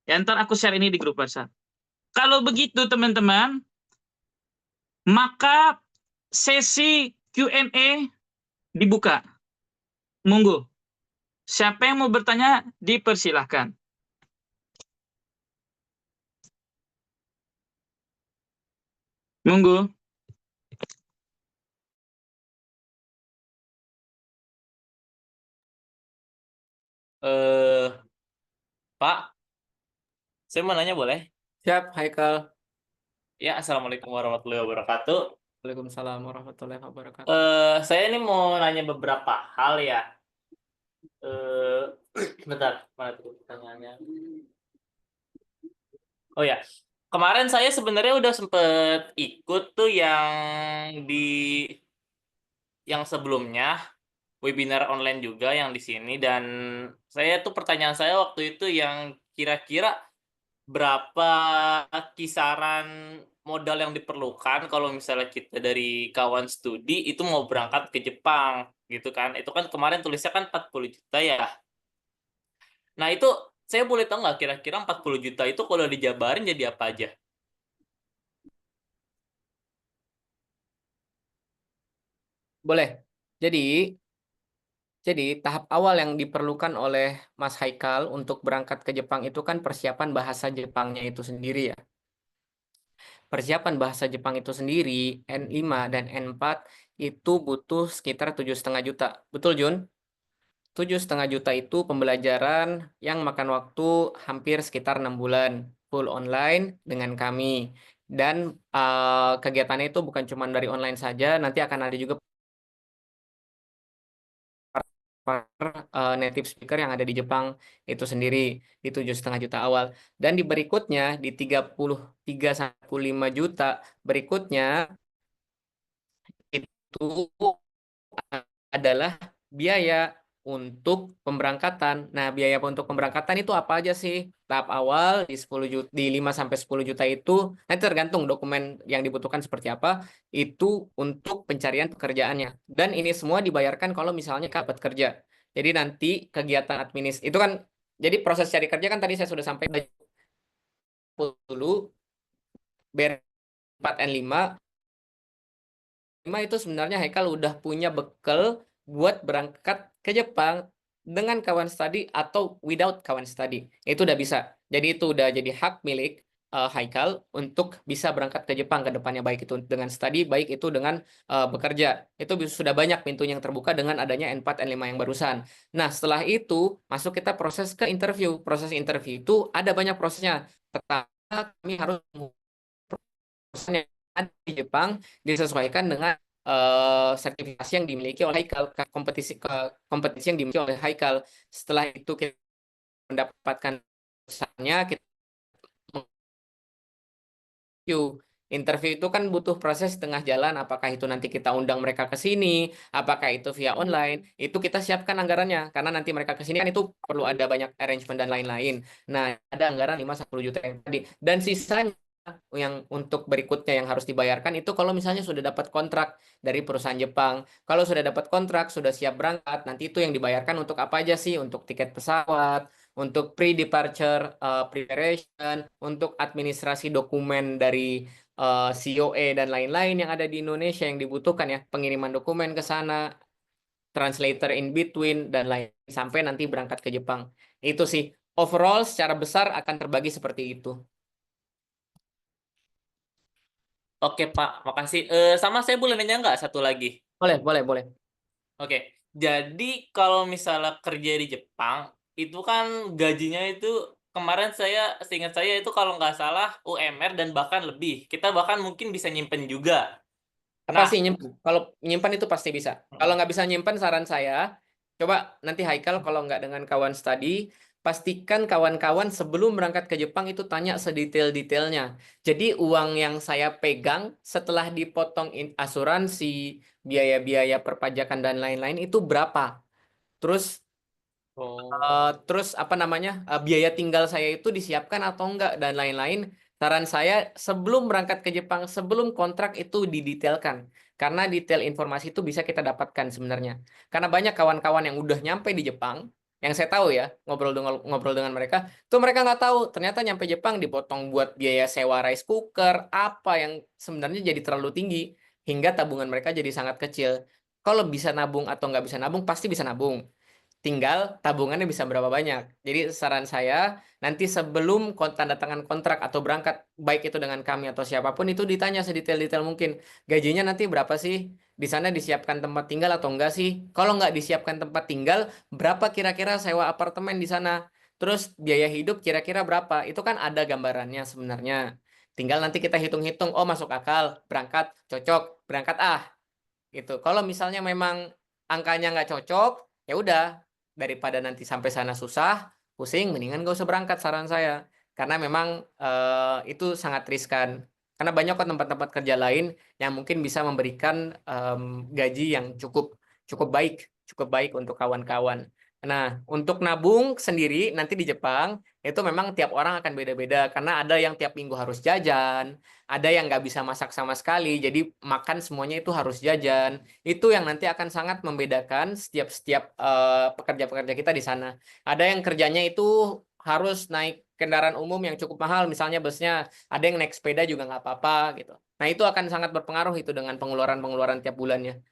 Ya, ntar aku share ini di grup WhatsApp. Kalau begitu teman-teman, maka sesi Q&A dibuka. Monggo. Siapa yang mau bertanya, dipersilahkan. Monggo. Eh, Pak, saya mau nanya boleh? Siap, Haikal. Ya, Assalamualaikum warahmatullahi wabarakatuh. Waalaikumsalam warahmatullahi wabarakatuh. Saya ini mau nanya beberapa hal ya. Eh, bentar, mana tuh pertanyaannya? Oh ya, kemarin saya sebenarnya udah sempet ikut tuh yang sebelumnya webinar online juga yang di sini, dan saya tuh pertanyaan saya waktu itu yang kira-kira berapa kisaran modal yang diperlukan kalau misalnya kita dari kawan studi itu mau berangkat ke Jepang gitu kan. Itu kan kemarin tulisnya kan 40 juta ya. Nah, itu saya boleh tahu nggak kira-kira 40 juta itu kalau dijabarin jadi apa aja? Boleh. Jadi tahap awal yang diperlukan oleh Mas Haikal untuk berangkat ke Jepang itu kan persiapan bahasa Jepangnya itu sendiri ya. Persiapan bahasa Jepang itu sendiri, N5 dan N4 itu butuh sekitar 7,5 juta. Betul, Jun? 7,5 juta itu pembelajaran yang makan waktu hampir sekitar 6 bulan. Full online dengan kami. Dan kegiatannya itu bukan cuma dari online saja, nanti akan ada juga native speaker yang ada di Jepang itu sendiri di 7,5 juta awal. Dan di berikutnya di 33,5 juta berikutnya itu adalah biaya untuk pemberangkatan. Nah, biaya untuk pemberangkatan itu apa aja sih? Tahap awal di 10 juta, di 5 sampai 10 juta itu nanti tergantung dokumen yang dibutuhkan seperti apa, itu untuk pencarian pekerjaannya. Dan ini semua dibayarkan kalau misalnya dapat kerja. Jadi nanti kegiatan itu kan jadi proses cari kerja kan tadi saya sudah sampaikan dulu ber 4N5 itu sebenarnya Haikal udah punya bekal buat berangkat ke Jepang dengan kawan study atau without kawan study. Itu udah bisa. Jadi itu udah jadi hak milik Haikal untuk bisa berangkat ke Jepang ke depannya, baik itu dengan study, baik itu dengan bekerja. Itu sudah banyak pintu yang terbuka dengan adanya N4, N5 yang barusan. Nah, setelah itu masuk kita proses ke interview. Proses interview itu ada banyak prosesnya. Pertama, kami harus yang ada di Jepang disesuaikan dengan sertifikasi yang dimiliki oleh Haikal, kompetisi yang dimiliki oleh Haikal. Setelah itu kita mendapatkan pesannya, kita interview itu kan butuh proses tengah jalan, apakah itu nanti kita undang mereka ke sini, apakah itu via online, itu kita siapkan anggarannya, karena nanti mereka ke sini kan itu perlu ada banyak arrangement dan lain-lain. Nah, ada anggaran 5-10 juta yang tadi. Dan sisanya yang untuk berikutnya yang harus dibayarkan itu kalau misalnya sudah dapat kontrak dari perusahaan Jepang. Kalau sudah dapat kontrak, sudah siap berangkat, nanti itu yang dibayarkan untuk apa aja sih? Untuk tiket pesawat, untuk pre-departure preparation, untuk administrasi dokumen dari COE dan lain-lain yang ada di Indonesia yang dibutuhkan ya, pengiriman dokumen ke sana, translator in between dan lain sampai nanti berangkat ke Jepang. Itu sih overall secara besar akan terbagi seperti itu. Oke, Pak, makasih. Sama saya boleh nanya nggak satu lagi? Boleh. Oke, jadi kalau misalnya kerja di Jepang, itu kan gajinya itu kemarin seingat saya itu kalau nggak salah UMR dan bahkan lebih. Kita bahkan mungkin bisa nyimpen juga. Apa Nah, sih nyimpen? Kalau nyimpan itu pasti bisa. Kalau nggak bisa nyimpan, saran saya, coba nanti Haikal kalau nggak dengan kawan study, pastikan kawan-kawan sebelum berangkat ke Jepang itu tanya sedetail-detailnya. Jadi uang yang saya pegang setelah dipotong asuransi, biaya-biaya perpajakan dan lain-lain itu berapa? Terus terus apa namanya biaya tinggal saya itu disiapkan atau enggak dan lain-lain. Saran saya sebelum berangkat ke Jepang, sebelum kontrak itu didetailkan. Karena detail informasi itu bisa kita dapatkan sebenarnya. Karena banyak kawan-kawan yang udah nyampe di Jepang, yang saya tahu ya, ngobrol dengan mereka, tuh mereka nggak tahu, ternyata nyampe Jepang dipotong buat biaya sewa rice cooker, apa yang sebenarnya jadi terlalu tinggi, hingga tabungan mereka jadi sangat kecil. Kalau bisa nabung atau nggak bisa nabung, pasti bisa nabung. Tinggal tabungannya bisa berapa banyak. Jadi saran saya nanti sebelum tanda tangan kontrak atau berangkat baik itu dengan kami atau siapapun itu ditanya sedetail-detail mungkin. Gajinya nanti berapa sih? di sana disiapkan tempat tinggal atau enggak sih? Kalau nggak disiapkan tempat tinggal, berapa kira-kira sewa apartemen di sana? Terus biaya hidup kira-kira berapa? Itu kan ada gambarannya sebenarnya. Tinggal nanti kita hitung-hitung, oh masuk akal, berangkat, cocok, berangkat gitu. Kalau misalnya memang angkanya nggak cocok, ya udah, daripada nanti sampai sana susah, pusing, mendingan gak usah berangkat saran saya. Karena memang itu sangat riskan. Karena banyak kok tempat-tempat kerja lain yang mungkin bisa memberikan gaji yang cukup baik untuk kawan-kawan. Nah, untuk nabung sendiri nanti di Jepang itu memang tiap orang akan beda-beda karena ada yang tiap minggu harus jajan, ada yang nggak bisa masak sama sekali, jadi makan semuanya itu harus jajan. Itu yang nanti akan sangat membedakan setiap pekerja-pekerja kita di sana. Ada yang kerjanya itu harus naik kendaraan umum yang cukup mahal, misalnya busnya, ada yang naik sepeda juga nggak apa-apa gitu. Nah, itu akan sangat berpengaruh itu dengan pengeluaran-pengeluaran tiap bulannya.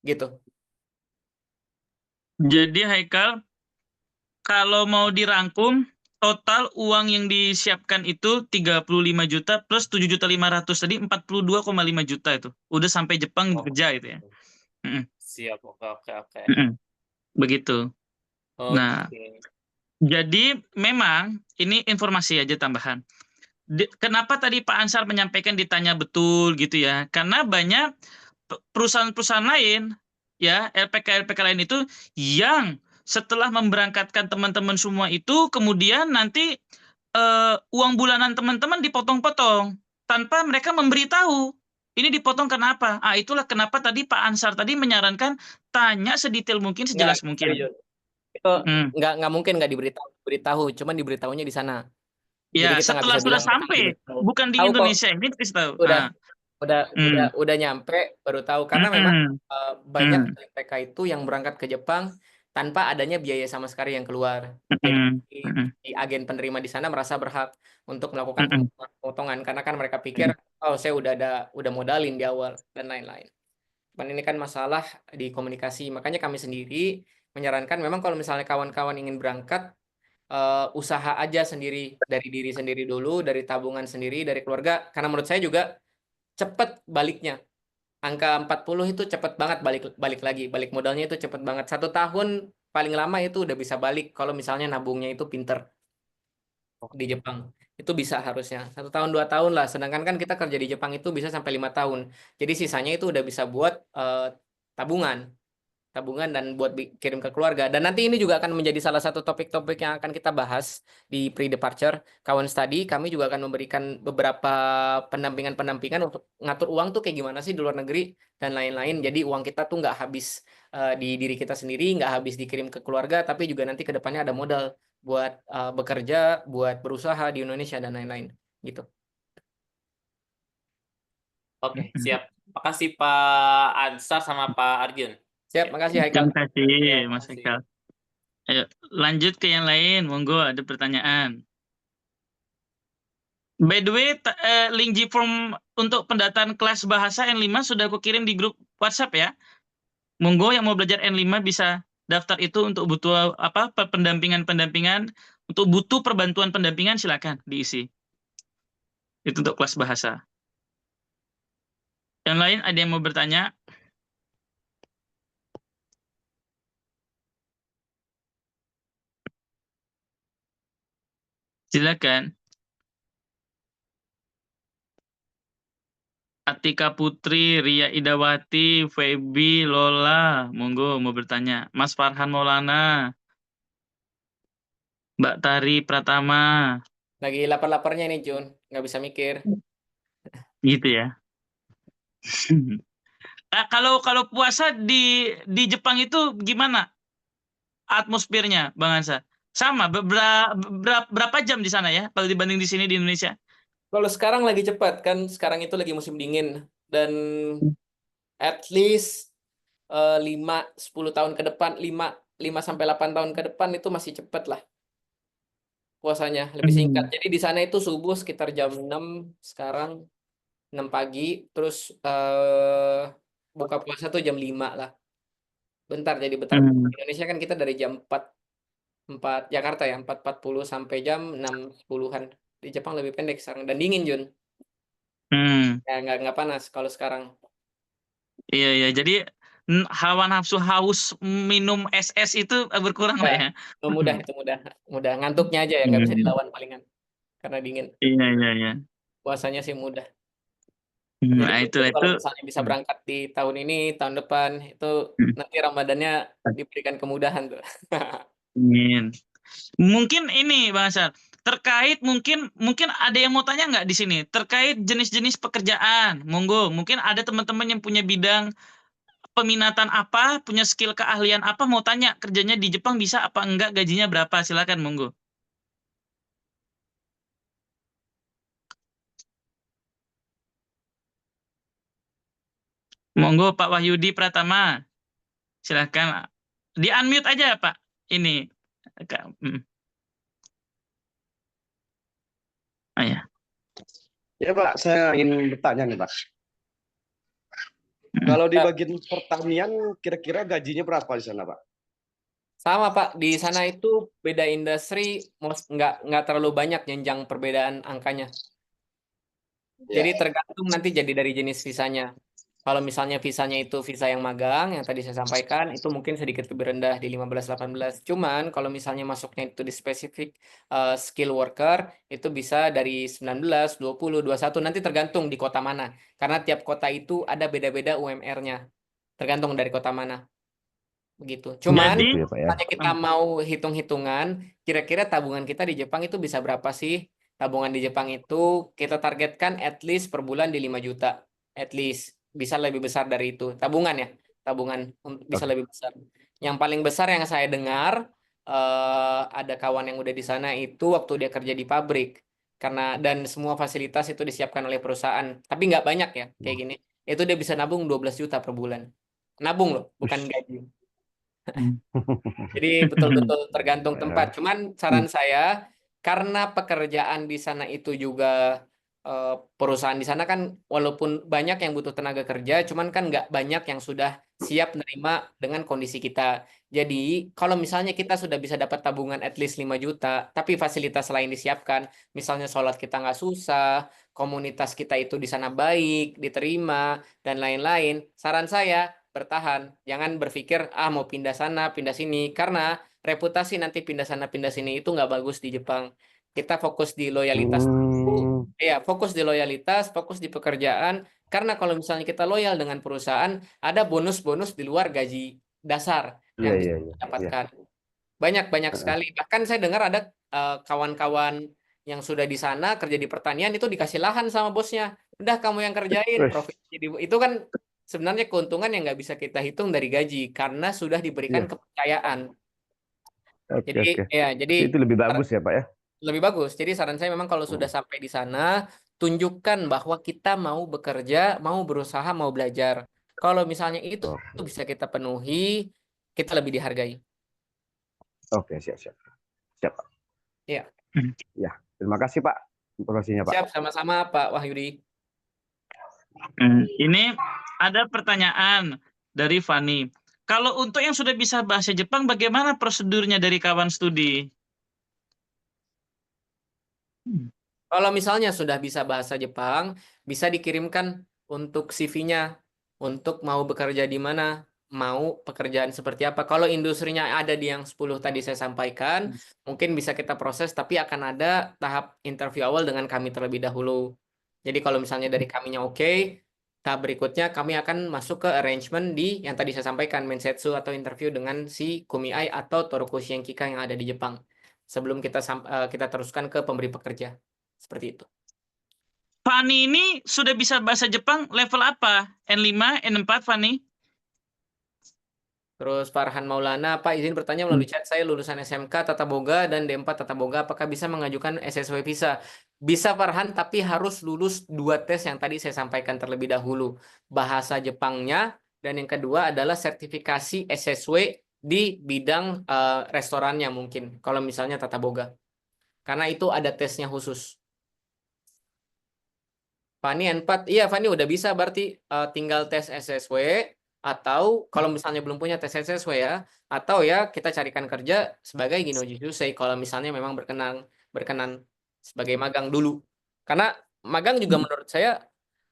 Gitu. Jadi Haikal, kalau mau dirangkum, total uang yang disiapkan itu 35 juta plus 7.500.000 tadi 42,5 juta itu. Udah sampai Jepang Oh, kerja itu ya. Mm-mm. siap. Oke. Mm-mm. Begitu. Nah, Oke. jadi memang ini informasi aja tambahan. Kenapa tadi Pak Ansar menyampaikan ditanya betul gitu ya? Karena banyak perusahaan-perusahaan lain ya, LPK lain itu yang setelah memberangkatkan teman-teman semua itu kemudian nanti uang bulanan teman-teman dipotong-potong tanpa mereka memberitahu. Ini dipotong kenapa? Itulah kenapa tadi Pak Ansar tadi menyarankan tanya sedetail mungkin, sejelas Sorry, mungkin. Jun. Itu Hmm. nggak mungkin nggak diberitahu, cuman diberitahunya di sana. Ya, Jadi kita nggak setelah bisa sudah bilang mereka nggak sampai, diberitahu. bukan di Tahu kok, Indonesia ini dikasih tahu. udah Hmm. udah nyampe baru tahu karena memang banyak Hmm. LPK itu yang berangkat ke Jepang tanpa adanya biaya sama sekali yang keluar. Jadi di agen penerima di sana merasa berhak untuk melakukan pemotongan karena kan mereka pikir oh saya udah modalin di awal dan lain-lain. Cuman ini kan masalah di komunikasi. Makanya kami sendiri menyarankan memang kalau misalnya kawan-kawan ingin berangkat usaha aja sendiri dari diri sendiri dulu, dari tabungan sendiri, dari keluarga. Karena menurut saya juga cepat baliknya. Angka 40 itu cepat banget balik lagi. Balik modalnya itu cepat banget. 1 tahun paling lama itu udah bisa balik kalau misalnya nabungnya itu pinter di Jepang. Itu bisa harusnya. 1 tahun 2 tahun lah. Sedangkan kan kita kerja di Jepang itu bisa sampai 5 tahun. Jadi sisanya itu udah bisa buat tabungan dan buat kirim ke keluarga. Dan nanti ini juga akan menjadi salah satu topik-topik yang akan kita bahas di pre-departure. Kawan study, kami juga akan memberikan beberapa pendampingan untuk ngatur uang tuh kayak gimana sih di luar negeri dan lain-lain. Jadi uang kita tuh nggak habis di diri kita sendiri, nggak habis dikirim ke keluarga, tapi juga nanti ke depannya ada modal buat bekerja, buat berusaha di Indonesia dan lain-lain. Gitu. Oke, siap. Makasih Pak Ansar sama Pak Arjun. Siap, makasih Haikal. Terima kasih, Ya, Mas makasih. Haikal. Ayo, lanjut ke yang lain. Monggo, ada pertanyaan. By the way, link G-Form untuk pendataan kelas bahasa N5 sudah aku kirim di grup WhatsApp ya. Monggo yang mau belajar N5 bisa daftar itu untuk butuh apa pendampingan, untuk butuh perbantuan pendampingan silakan diisi. Itu untuk kelas bahasa. Yang lain ada yang mau bertanya? Silakan. Atika Putri, Ria Idawati, Feby, Lola, monggo mau bertanya. Mas Farhan Maulana, Mbak Tari Pratama, Lagi lapar-laparnya nih, Jun. Nggak bisa mikir. gitu ya. Kalau puasa di Jepang itu gimana atmosfernya, Bang Ansa? Sama, berapa jam di sana ya, kalau dibanding di sini di Indonesia? Kalau sekarang lagi cepat kan, sekarang itu lagi musim dingin dan at least 5-10 tahun ke depan, 5 sampai 8 tahun ke depan itu masih cepat lah puasanya, lebih singkat. Jadi di sana itu subuh sekitar jam 6 sekarang 6 pagi, terus buka puasa tuh jam 5 lah. Bentar. Di Indonesia kan kita dari jam 4 Jakarta ya, 4.40 sampai jam 6.10-an. Di Jepang lebih pendek sekarang dan dingin, Jun. Ya nggak panas kalau sekarang. Iya, iya. Jadi hawa nafsu haus minum es itu berkurang Pak Ya, ya. mudah itu mudah. Ngantuknya aja ya nggak bisa dilawan palingan karena dingin. Iya, iya, iya. Puasanya sih mudah. Hmm, Jadi Nah, itu kalau itu. misalnya bisa berangkat di tahun ini, tahun depan itu Hmm, nanti Ramadannya diberikan kemudahan tuh. Amin. Mungkin ini Bang Hasan, terkait mungkin mungkin ada yang mau tanya nggak di sini terkait jenis-jenis pekerjaan. Monggo, mungkin ada teman-teman yang punya bidang peminatan apa, punya skill keahlian apa, mau tanya kerjanya di Jepang bisa apa enggak, gajinya berapa, silakan monggo. Monggo Pak Wahyudi Pratama, silakan. Di unmute aja Pak. Ini. Oh ya. Ya Pak, saya ingin bertanya nih Pak. Hmm. Kalau di bagian pertanian, kira-kira gajinya berapa di sana Pak? Sama Pak, di sana itu beda industri, nggak terlalu banyak jenjang perbedaan angkanya. Jadi tergantung nanti jadi dari jenis visanya. Kalau misalnya visanya itu visa yang magang, yang tadi saya sampaikan, itu mungkin sedikit lebih rendah di 15-18. Cuman kalau misalnya masuknya itu di spesifik skill worker, itu bisa dari 19, 20, 21, nanti tergantung di kota mana. Karena tiap kota itu ada beda-beda UMR-nya. Tergantung dari kota mana. Begitu. Cuman, Jadi, Gitu ya Pak ya. hanya kita mau hitung-hitungan, kira-kira tabungan kita di Jepang itu bisa berapa sih? Tabungan di Jepang itu kita targetkan at least per bulan di 5 juta. At least. Bisa lebih besar dari itu. Tabungan ya. Tabungan bisa lebih besar. Yang paling besar yang saya dengar, ada kawan yang udah di sana itu waktu dia kerja di pabrik. Dan semua fasilitas itu disiapkan oleh perusahaan. Tapi nggak banyak ya, kayak gini. Itu dia bisa nabung 12 juta per bulan. Nabung loh, bukan gaji. Jadi betul-betul tergantung tempat. Cuman saran saya, karena pekerjaan di sana itu juga perusahaan di sana kan walaupun banyak yang butuh tenaga kerja, cuman kan nggak banyak yang sudah siap menerima dengan kondisi kita. Jadi kalau misalnya kita sudah bisa dapat tabungan at least 5 juta, tapi fasilitas lain disiapkan, misalnya sholat kita nggak susah, komunitas kita itu di sana baik, diterima, dan lain-lain, saran saya bertahan. Jangan berpikir, mau pindah sana, pindah sini. Karena reputasi nanti pindah sana, pindah sini itu nggak bagus di Jepang. Kita fokus di loyalitas. Ya, fokus di loyalitas, fokus di pekerjaan. Karena kalau misalnya kita loyal dengan perusahaan, ada bonus-bonus di luar gaji dasar Iya, yang bisa iya, iya. didapatkan. Banyak-banyak sekali. Bahkan saya dengar ada kawan-kawan yang sudah di sana kerja di pertanian itu dikasih lahan sama bosnya. Udah kamu yang kerjain, Wes, profit. Jadi itu kan sebenarnya keuntungan yang nggak bisa kita hitung dari gaji karena sudah diberikan iya. kepercayaan. Oke, Jadi oke. jadi Itu lebih bagus ya Pak ya? lebih bagus. Jadi saran saya memang kalau sudah sampai di sana, tunjukkan bahwa kita mau bekerja, mau berusaha, mau belajar. Kalau misalnya itu Oke, bisa kita penuhi, kita lebih dihargai. oke, siap, siap. Siap Pak. Iya. Ya, terima kasih Pak informasinya Pak. Siap, sama-sama Pak Wahyudi. Ini ada pertanyaan dari Fani. Kalau untuk yang sudah bisa bahasa Jepang, bagaimana prosedurnya dari kawan studi? Kalau misalnya sudah bisa bahasa Jepang, bisa dikirimkan untuk CV-nya, untuk mau bekerja di mana, mau pekerjaan seperti apa. Kalau industrinya ada di yang 10 tadi saya sampaikan, mungkin bisa kita proses, tapi akan ada tahap interview awal dengan kami terlebih dahulu. Jadi kalau misalnya dari kaminya oke, tahap berikutnya kami akan masuk ke arrangement di yang tadi saya sampaikan, mensetsu atau interview dengan si kumiai atau Torokoshi Kika yang ada di Jepang. Sebelum kita teruskan ke pemberi pekerja. Seperti itu. Fani ini sudah bisa bahasa Jepang level apa? N5, N4 Fani? Terus Farhan Maulana, Pak izin bertanya melalui chat, saya lulusan SMK Tata Boga dan D4 Tata Boga, apakah bisa mengajukan SSW visa? Bisa Farhan, tapi harus lulus 2 tes yang tadi saya sampaikan terlebih dahulu. Bahasa Jepangnya, dan yang kedua adalah sertifikasi SSW di bidang restorannya mungkin, kalau misalnya Tata Boga. Karena itu ada tesnya khusus. Fani N4, iya Fani udah bisa berarti tinggal tes SSW atau kalau misalnya belum punya tes SSW ya, atau ya kita carikan kerja sebagai Ginoji Jusei kalau misalnya memang berkenan sebagai magang dulu. Karena magang juga menurut saya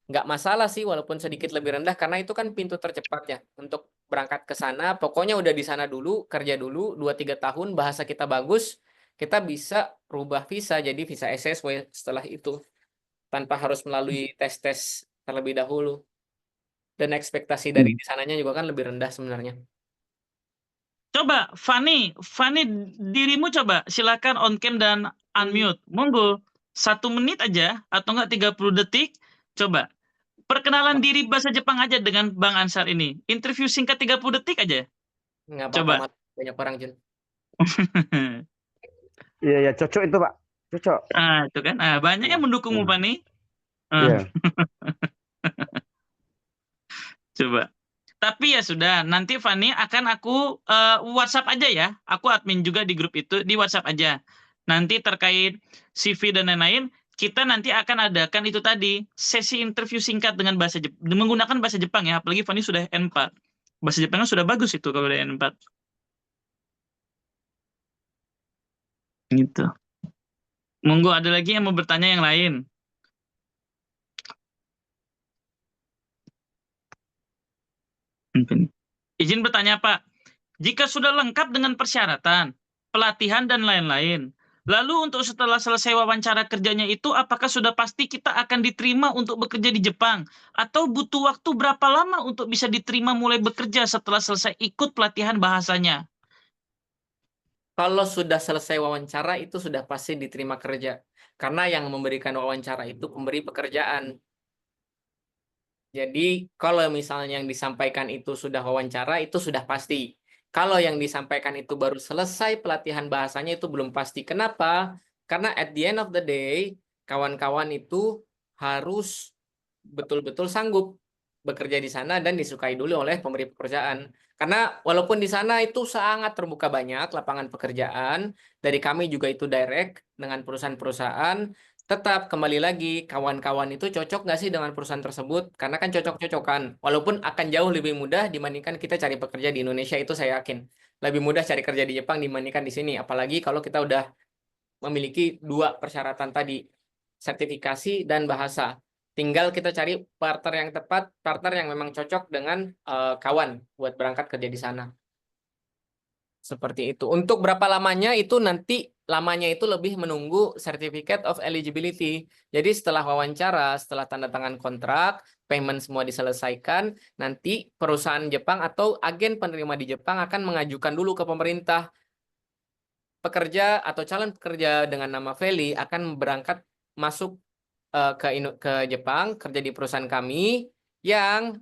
nggak masalah sih walaupun sedikit lebih rendah karena itu kan pintu tercepat ya untuk berangkat ke sana. Pokoknya udah di sana dulu, kerja dulu 2-3 tahun, bahasa kita bagus, kita bisa rubah visa jadi visa SSW setelah itu tanpa harus melalui tes-tes terlebih dahulu. Dan ekspektasi dari di sananya juga kan lebih rendah sebenarnya. Coba Fani dirimu coba silakan on cam dan unmute. Monggo 1 menit aja atau enggak 30 detik. Coba perkenalan diri bahasa Jepang aja dengan Bang Ansar ini. Interview singkat 30 detik aja. Nggak apa-apa, Coba. banyak orang Jun. Iya, ya cocok itu, Pak. Cocok. Itu kan. Banyak yang mendukungmu, Fani. Iya. Coba. Tapi ya sudah, nanti Fani akan aku WhatsApp aja ya. Aku admin juga di grup itu, di WhatsApp aja. Nanti terkait CV dan lain-lain, kita nanti akan adakan itu tadi, sesi interview singkat dengan bahasa Jepang, menggunakan bahasa Jepang ya, apalagi Fani sudah N4. Bahasa Jepangnya sudah bagus itu kalau udah N4. Gitu. Monggo ada lagi yang mau bertanya yang lain. Izin bertanya, Pak. Jika sudah lengkap dengan persyaratan, pelatihan dan lain-lain, lalu untuk setelah selesai wawancara kerjanya itu, apakah sudah pasti kita akan diterima untuk bekerja di Jepang? Atau butuh waktu berapa lama untuk bisa diterima mulai bekerja setelah selesai ikut pelatihan bahasanya? Kalau sudah selesai wawancara itu sudah pasti diterima kerja. Karena yang memberikan wawancara itu pemberi pekerjaan. Jadi kalau misalnya yang disampaikan itu sudah wawancara itu sudah pasti. Kalau yang disampaikan itu baru selesai pelatihan bahasanya itu belum pasti. Kenapa? Karena at the end of the day kawan-kawan itu harus betul-betul sanggup bekerja di sana dan disukai dulu oleh pemberi pekerjaan. Karena walaupun di sana itu sangat terbuka banyak lapangan pekerjaan, dari kami juga itu direct dengan perusahaan-perusahaan, tetap kembali lagi kawan-kawan itu cocok nggak sih dengan perusahaan tersebut? Karena kan cocok-cocokan. Walaupun akan jauh lebih mudah dibandingkan kita cari pekerja di Indonesia itu saya yakin. Lebih mudah cari kerja di Jepang dibandingkan di sini. Apalagi kalau kita udah memiliki 2 persyaratan tadi, sertifikasi dan bahasa. Tinggal kita cari partner yang tepat, partner yang memang cocok dengan kawan buat berangkat kerja di sana. Seperti itu. Untuk berapa lamanya itu nanti lamanya itu lebih menunggu Certificate of Eligibility. Jadi setelah wawancara, setelah tanda tangan kontrak, payment semua diselesaikan, nanti perusahaan Jepang atau agen penerima di Jepang akan mengajukan dulu ke pemerintah. Pekerja atau calon pekerja dengan nama Feli akan berangkat masuk ke Jepang, kerja di perusahaan kami yang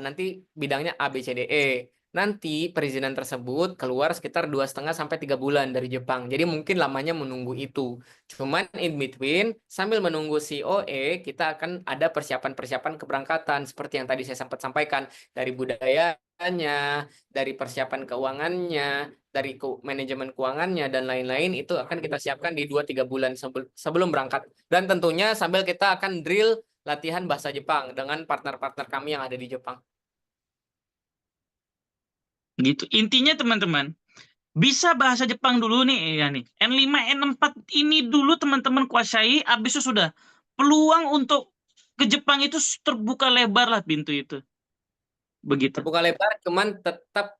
nanti bidangnya ABCDE. Nanti perizinan tersebut keluar sekitar 2,5 sampai 3 bulan dari Jepang. Jadi mungkin lamanya menunggu itu. Cuman in between, sambil menunggu COE, kita akan ada persiapan-persiapan keberangkatan. Seperti yang tadi saya sempat sampaikan. Dari budayanya, dari persiapan keuangannya, dari manajemen keuangannya, dan lain-lain. Itu akan kita siapkan di 2-3 bulan sebelum berangkat. Dan tentunya sambil kita akan drill latihan bahasa Jepang dengan partner-partner kami yang ada di Jepang. Gitu. Intinya teman-teman, bisa bahasa Jepang dulu nih ya nih. N5, N4 ini dulu teman-teman kuasai, habis itu sudah peluang untuk ke Jepang itu terbuka lebar lah pintu itu. Begitu. Terbuka lebar, cuman tetap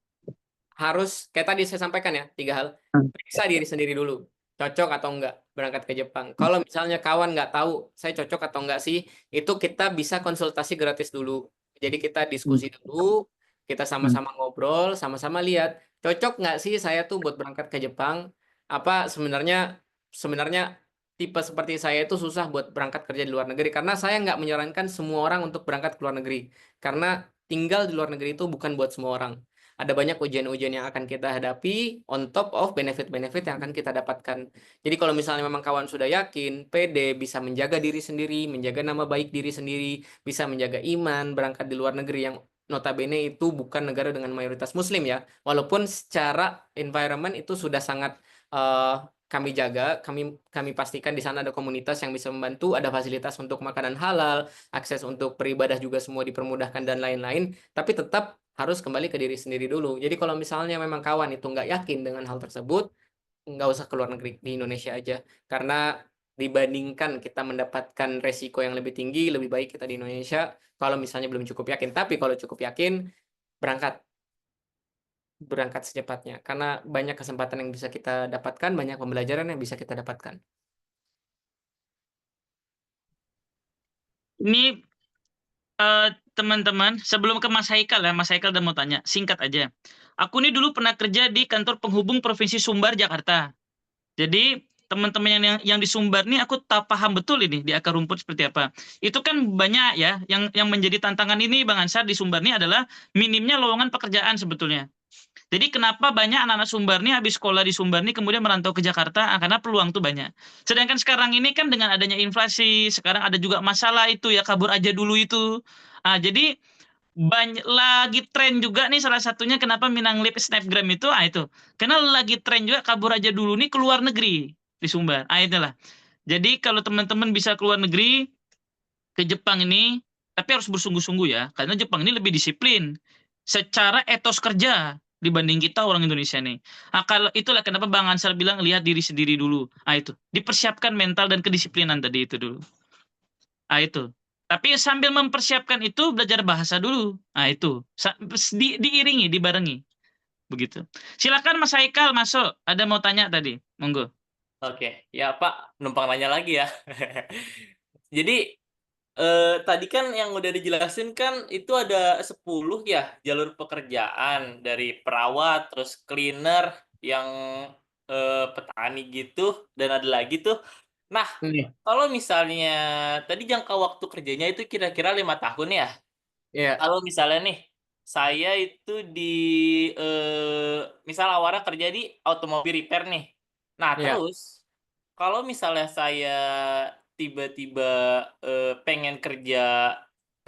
harus kayak tadi saya sampaikan ya 3 hal. Periksa diri sendiri dulu, cocok atau enggak berangkat ke Jepang. Kalau misalnya kawan nggak tahu saya cocok atau enggak sih, itu kita bisa konsultasi gratis dulu. Jadi kita diskusi dulu, kita sama-sama ngobrol, sama-sama lihat cocok nggak sih saya tuh buat berangkat ke Jepang. Apa sebenarnya tipe seperti saya itu susah buat berangkat kerja di luar negeri, karena saya nggak menyarankan semua orang untuk berangkat ke luar negeri. Karena tinggal di luar negeri itu bukan buat semua orang. Ada banyak ujian-ujian yang akan kita hadapi on top of benefit-benefit yang akan kita dapatkan. Jadi kalau misalnya memang kawan sudah yakin, pede, bisa menjaga diri sendiri, menjaga nama baik diri sendiri, bisa menjaga iman, berangkat di luar negeri yang notabene itu bukan negara dengan mayoritas muslim ya. Walaupun secara environment itu sudah sangat kami jaga, kami pastikan di sana ada komunitas yang bisa membantu, ada fasilitas untuk makanan halal, akses untuk beribadah juga semua dipermudahkan dan lain-lain, tapi tetap harus kembali ke diri sendiri dulu. Jadi kalau misalnya memang kawan itu nggak yakin dengan hal tersebut, nggak usah keluar negeri, di Indonesia aja. Karena dibandingkan kita mendapatkan resiko yang lebih tinggi, lebih baik kita di Indonesia. Kalau misalnya belum cukup yakin, tapi kalau cukup yakin, berangkat secepatnya. Karena banyak kesempatan yang bisa kita dapatkan, banyak pembelajaran yang bisa kita dapatkan. Ini teman-teman, sebelum ke Mas Haikal ya, Mas Haikal udah mau tanya, singkat aja. Aku ini dulu pernah kerja di kantor penghubung Provinsi Sumbar, Jakarta. Jadi teman-teman yang di Sumbar nih aku tak paham betul ini di akar rumput seperti apa. Itu kan banyak ya yang menjadi tantangan ini Bang Ansar di Sumbar ini adalah minimnya lowongan pekerjaan sebetulnya. Jadi kenapa banyak anak-anak Sumbar nih habis sekolah di Sumbar nih kemudian merantau ke Jakarta? Karena peluang tuh banyak. Sedangkan sekarang ini kan dengan adanya inflasi, sekarang ada juga masalah itu ya kabur aja dulu itu. Jadi banyak lagi tren juga nih salah satunya kenapa Minang Lip Snapgram itu itu karena lagi tren juga kabur aja dulu nih ke luar negeri di Sumbar. Itulah. Jadi kalau teman-teman bisa keluar negeri ke Jepang ini tapi harus bersungguh-sungguh ya karena Jepang ini lebih disiplin secara etos kerja dibanding kita orang Indonesia nih. Kalau itulah kenapa Bang Ansar bilang lihat diri sendiri dulu. Itu dipersiapkan mental dan kedisiplinan tadi itu dulu. Itu. Tapi sambil mempersiapkan itu belajar bahasa dulu. Itu. Diiringi, dibarengi. Begitu. Silakan Mas Haikal masuk. Ada mau tanya tadi. Monggo. Oke, ya Pak, numpang nanya lagi ya. Jadi tadi kan yang udah dijelasin kan itu ada 10 ya jalur pekerjaan dari perawat, terus cleaner, yang petani gitu, dan ada lagi tuh. Nah, kalau misalnya tadi jangka waktu kerjanya itu kira-kira 5 tahun ya. Iya. Kalau misalnya nih, saya itu misal awalnya kerja di automobil repair nih. Nah, Iya. terus kalau misalnya saya tiba-tiba pengen kerja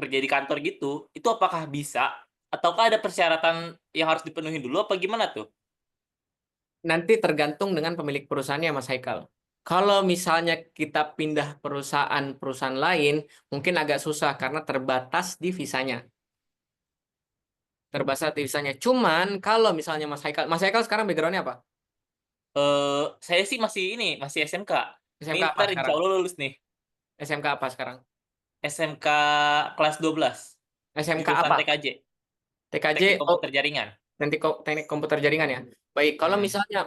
di kantor gitu, itu apakah bisa? Ataukah ada persyaratan yang harus dipenuhi dulu apa gimana tuh? Nanti tergantung dengan pemilik perusahaannya, Mas Haikal. Kalau misalnya kita pindah perusahaan lain, mungkin agak susah karena terbatas di visanya. Cuman kalau misalnya Mas Haikal sekarang background-nya apa? Saya sih masih SMK. SMK Ini apa ntar insya sekarang? Allah lulus nih. SMK apa sekarang? SMK kelas 12. SMK Jurusan apa? TKJ. TKJ, Teknik komputer jaringan. teknik komputer jaringan ya. Baik, kalau misalnya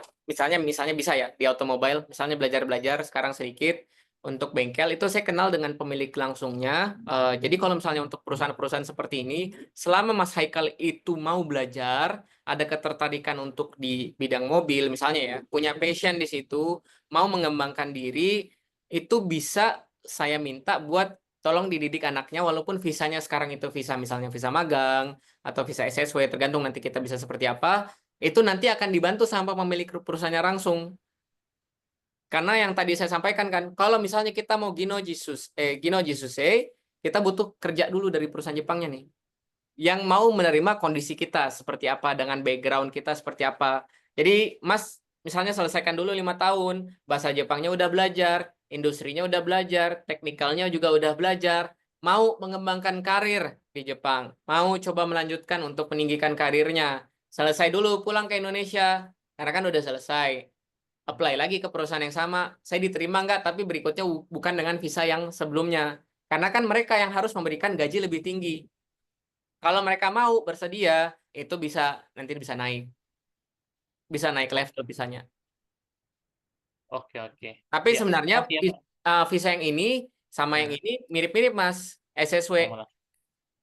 bisa ya di automobile, misalnya belajar sekarang sedikit untuk bengkel itu saya kenal dengan pemilik langsungnya. Jadi kalau misalnya untuk perusahaan-perusahaan seperti ini, selama Mas Haikal itu mau belajar, ada ketertarikan untuk di bidang mobil misalnya ya, punya passion di situ, mau mengembangkan diri, itu bisa saya minta buat tolong dididik anaknya walaupun visanya sekarang itu misalnya visa magang atau visa SSW, tergantung nanti kita bisa seperti apa, itu nanti akan dibantu sama pemilik perusahaannya langsung. Karena yang tadi saya sampaikan kan, kalau misalnya kita mau Gino Jisusei, kita butuh kerja dulu dari perusahaan Jepangnya nih. Yang mau menerima kondisi kita seperti apa, dengan background kita seperti apa. Jadi, Mas, misalnya selesaikan dulu 5 tahun, bahasa Jepangnya udah belajar, industrinya udah belajar, teknikalnya juga udah belajar, mau mengembangkan karir di Jepang, mau coba melanjutkan untuk meninggikan karirnya. Selesai dulu, pulang ke Indonesia, karena kan udah selesai. Apply lagi ke perusahaan yang sama, saya diterima nggak, tapi berikutnya bukan dengan visa yang sebelumnya. Karena kan mereka yang harus memberikan gaji lebih tinggi. Kalau mereka mau bersedia, itu nanti bisa naik level visanya. Oke. Tapi Ya, sebenarnya makasih ya, Pak. visa yang ini sama yang ini mirip-mirip, Mas. SSW. Yang mana?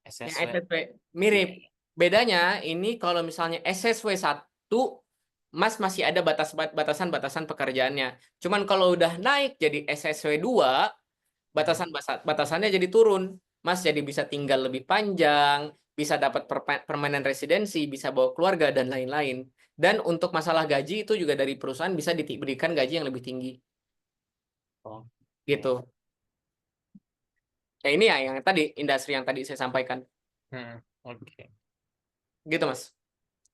Yang SSW. SSW mirip. Iya. Bedanya ini kalau misalnya SSW 1, Mas masih ada batasan-batasan pekerjaannya. Cuman kalau udah naik jadi SSW 2, batasannya jadi turun. Mas jadi bisa tinggal lebih panjang, bisa dapat permanent residency, bisa bawa keluarga, dan lain-lain. Dan untuk masalah gaji itu juga dari perusahaan bisa diberikan gaji yang lebih tinggi. Oh, Gitu. Ya ini ya yang tadi, industri yang tadi saya sampaikan. Oke. Gitu, Mas.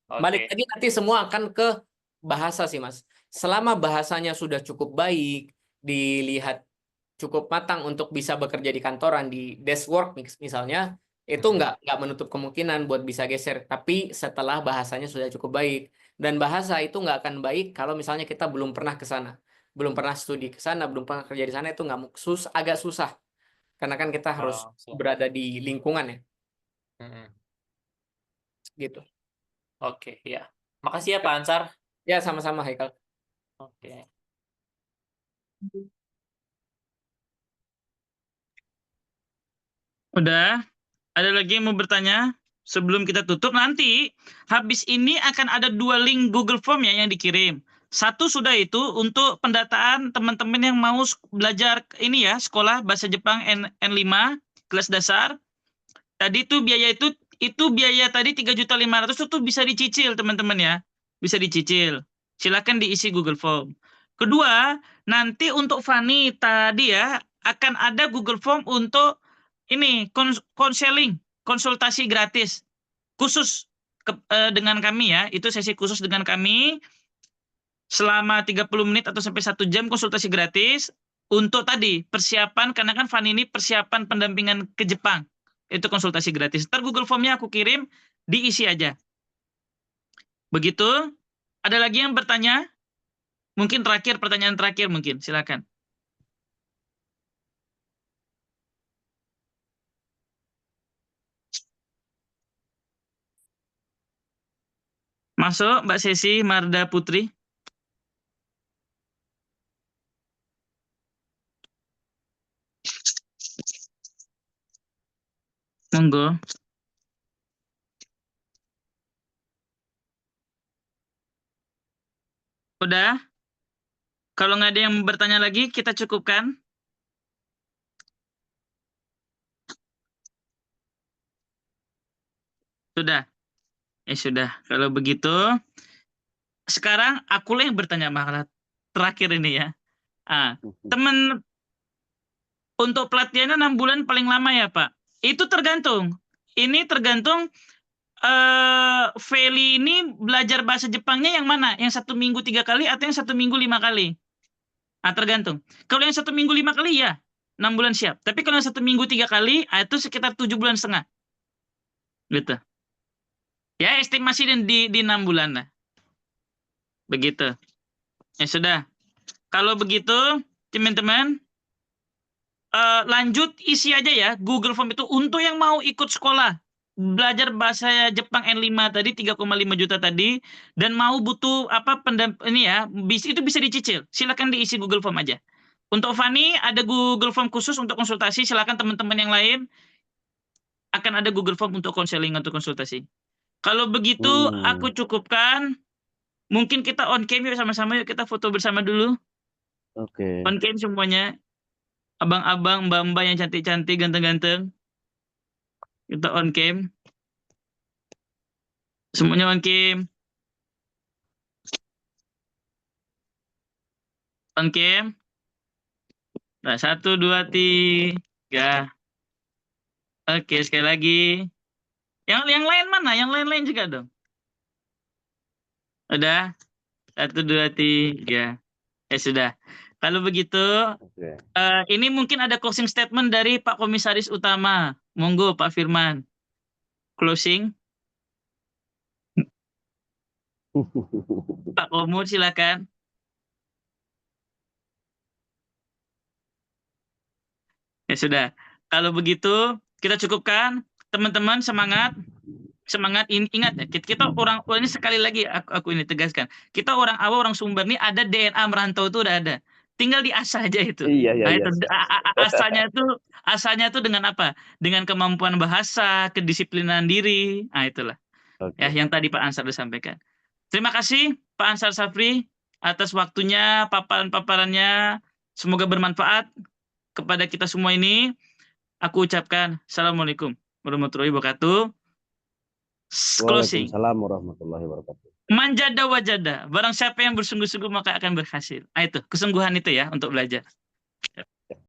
Oke. Balik lagi nanti semua akan ke bahasa sih, Mas. Selama bahasanya sudah cukup baik, dilihat cukup matang untuk bisa bekerja di kantoran, di desk work misalnya, itu nggak menutup kemungkinan buat bisa geser. Tapi setelah bahasanya sudah cukup baik. Dan bahasa itu nggak akan baik kalau misalnya kita belum pernah ke sana. belum pernah studi ke sana, belum pernah kerja di sana itu agak susah. Karena kan kita harus Oh, siap. berada di lingkungan ya, Mm-mm. gitu. Oke, ya. Makasih ya Pak Ansar. Ya, sama-sama Haikal. Oke. Udah, ada lagi yang mau bertanya? Sebelum kita tutup, nanti habis ini akan ada 2 link Google Form ya yang dikirim. Satu sudah itu untuk pendataan teman-teman yang mau belajar ini ya, sekolah bahasa Jepang N5 kelas dasar. Tadi tuh biaya itu biaya tadi 3.500.000 itu tuh bisa dicicil teman-teman ya. Bisa dicicil. Silakan diisi Google Form. Kedua, nanti untuk Fani tadi ya akan ada Google Form untuk ini konseling, konsultasi gratis khusus dengan kami ya. Itu sesi khusus dengan kami selama 30 menit atau sampai 1 jam konsultasi gratis untuk tadi persiapan, karena kan Fani ini persiapan pendampingan ke Jepang. Itu konsultasi gratis. Ntar Google Form-nya aku kirim, diisi aja. Begitu. Ada lagi yang bertanya? Mungkin terakhir, pertanyaan terakhir mungkin. Silakan. Masuk Mbak Sesi Marda Putri. Monggo. Udah? Kalau nggak ada yang bertanya lagi, kita cukupkan. Sudah. Sudah. Kalau begitu, sekarang akulah yang bertanya malah terakhir ini ya. Teman untuk pelatihannya 6 bulan paling lama ya Pak. Itu tergantung. Ini tergantung Feli ini belajar bahasa Jepangnya yang mana? Yang 1 minggu 3 kali atau yang 1 minggu 5 kali? Tergantung. Kalau yang 1 minggu 5 kali ya 6 bulan siap. Tapi kalau yang 1 minggu 3 kali, itu sekitar 7 bulan setengah. Gitu. Ya estimasi di 6 bulan lah. Begitu. Ya sudah. Kalau begitu, teman-teman, lanjut isi aja ya Google Form itu untuk yang mau ikut sekolah belajar bahasa Jepang N5 tadi 3,5 juta tadi dan mau butuh ini ya, itu bisa dicicil. Silakan diisi Google Form aja. Untuk Fani ada Google Form khusus untuk konsultasi, silakan teman-teman yang lain akan ada Google Form untuk konseling atau konsultasi. Kalau begitu aku cukupkan. Mungkin kita on cam yuk sama-sama, yuk kita foto bersama dulu. Oke. On cam semuanya. Abang-abang, mbak-mbak yang cantik-cantik, ganteng-ganteng. Kita on cam. Semuanya on cam. On cam. Nah, 1, 2, 3. Oke, sekali lagi. Yang lain mana? Yang lain-lain juga dong. Udah? 1, 2, 3. Ya sudah. Kalau begitu, Oke. ini mungkin ada closing statement dari Pak Komisaris Utama. Monggo Pak Firman. Closing. Pak Komur silakan. Ya sudah. Kalau begitu kita cukupkan. Teman-teman semangat. Semangat. Ingat ya, kita orang ini sekali lagi aku ini tegaskan. Kita orang awal, orang Sumber nih ada DNA merantau itu udah ada. Tinggal diasah aja itu. Iya. Nah, itu asalnya tuh dengan apa? Dengan kemampuan bahasa, kedisiplinan diri. Nah, itulah. Oke. Ya, yang tadi Pak Ansar disampaikan. Terima kasih Pak Ansar Safri atas waktunya, paparan-paparannya. Semoga bermanfaat kepada kita semua ini. Aku ucapkan Assalamualaikum warahmatullahi wabarakatuh. Closing. Waalaikumsalam warahmatullahi wabarakatuh. Manjada wajada. Barang siapa yang bersungguh-sungguh maka akan berhasil. Itu, kesungguhan itu ya untuk belajar.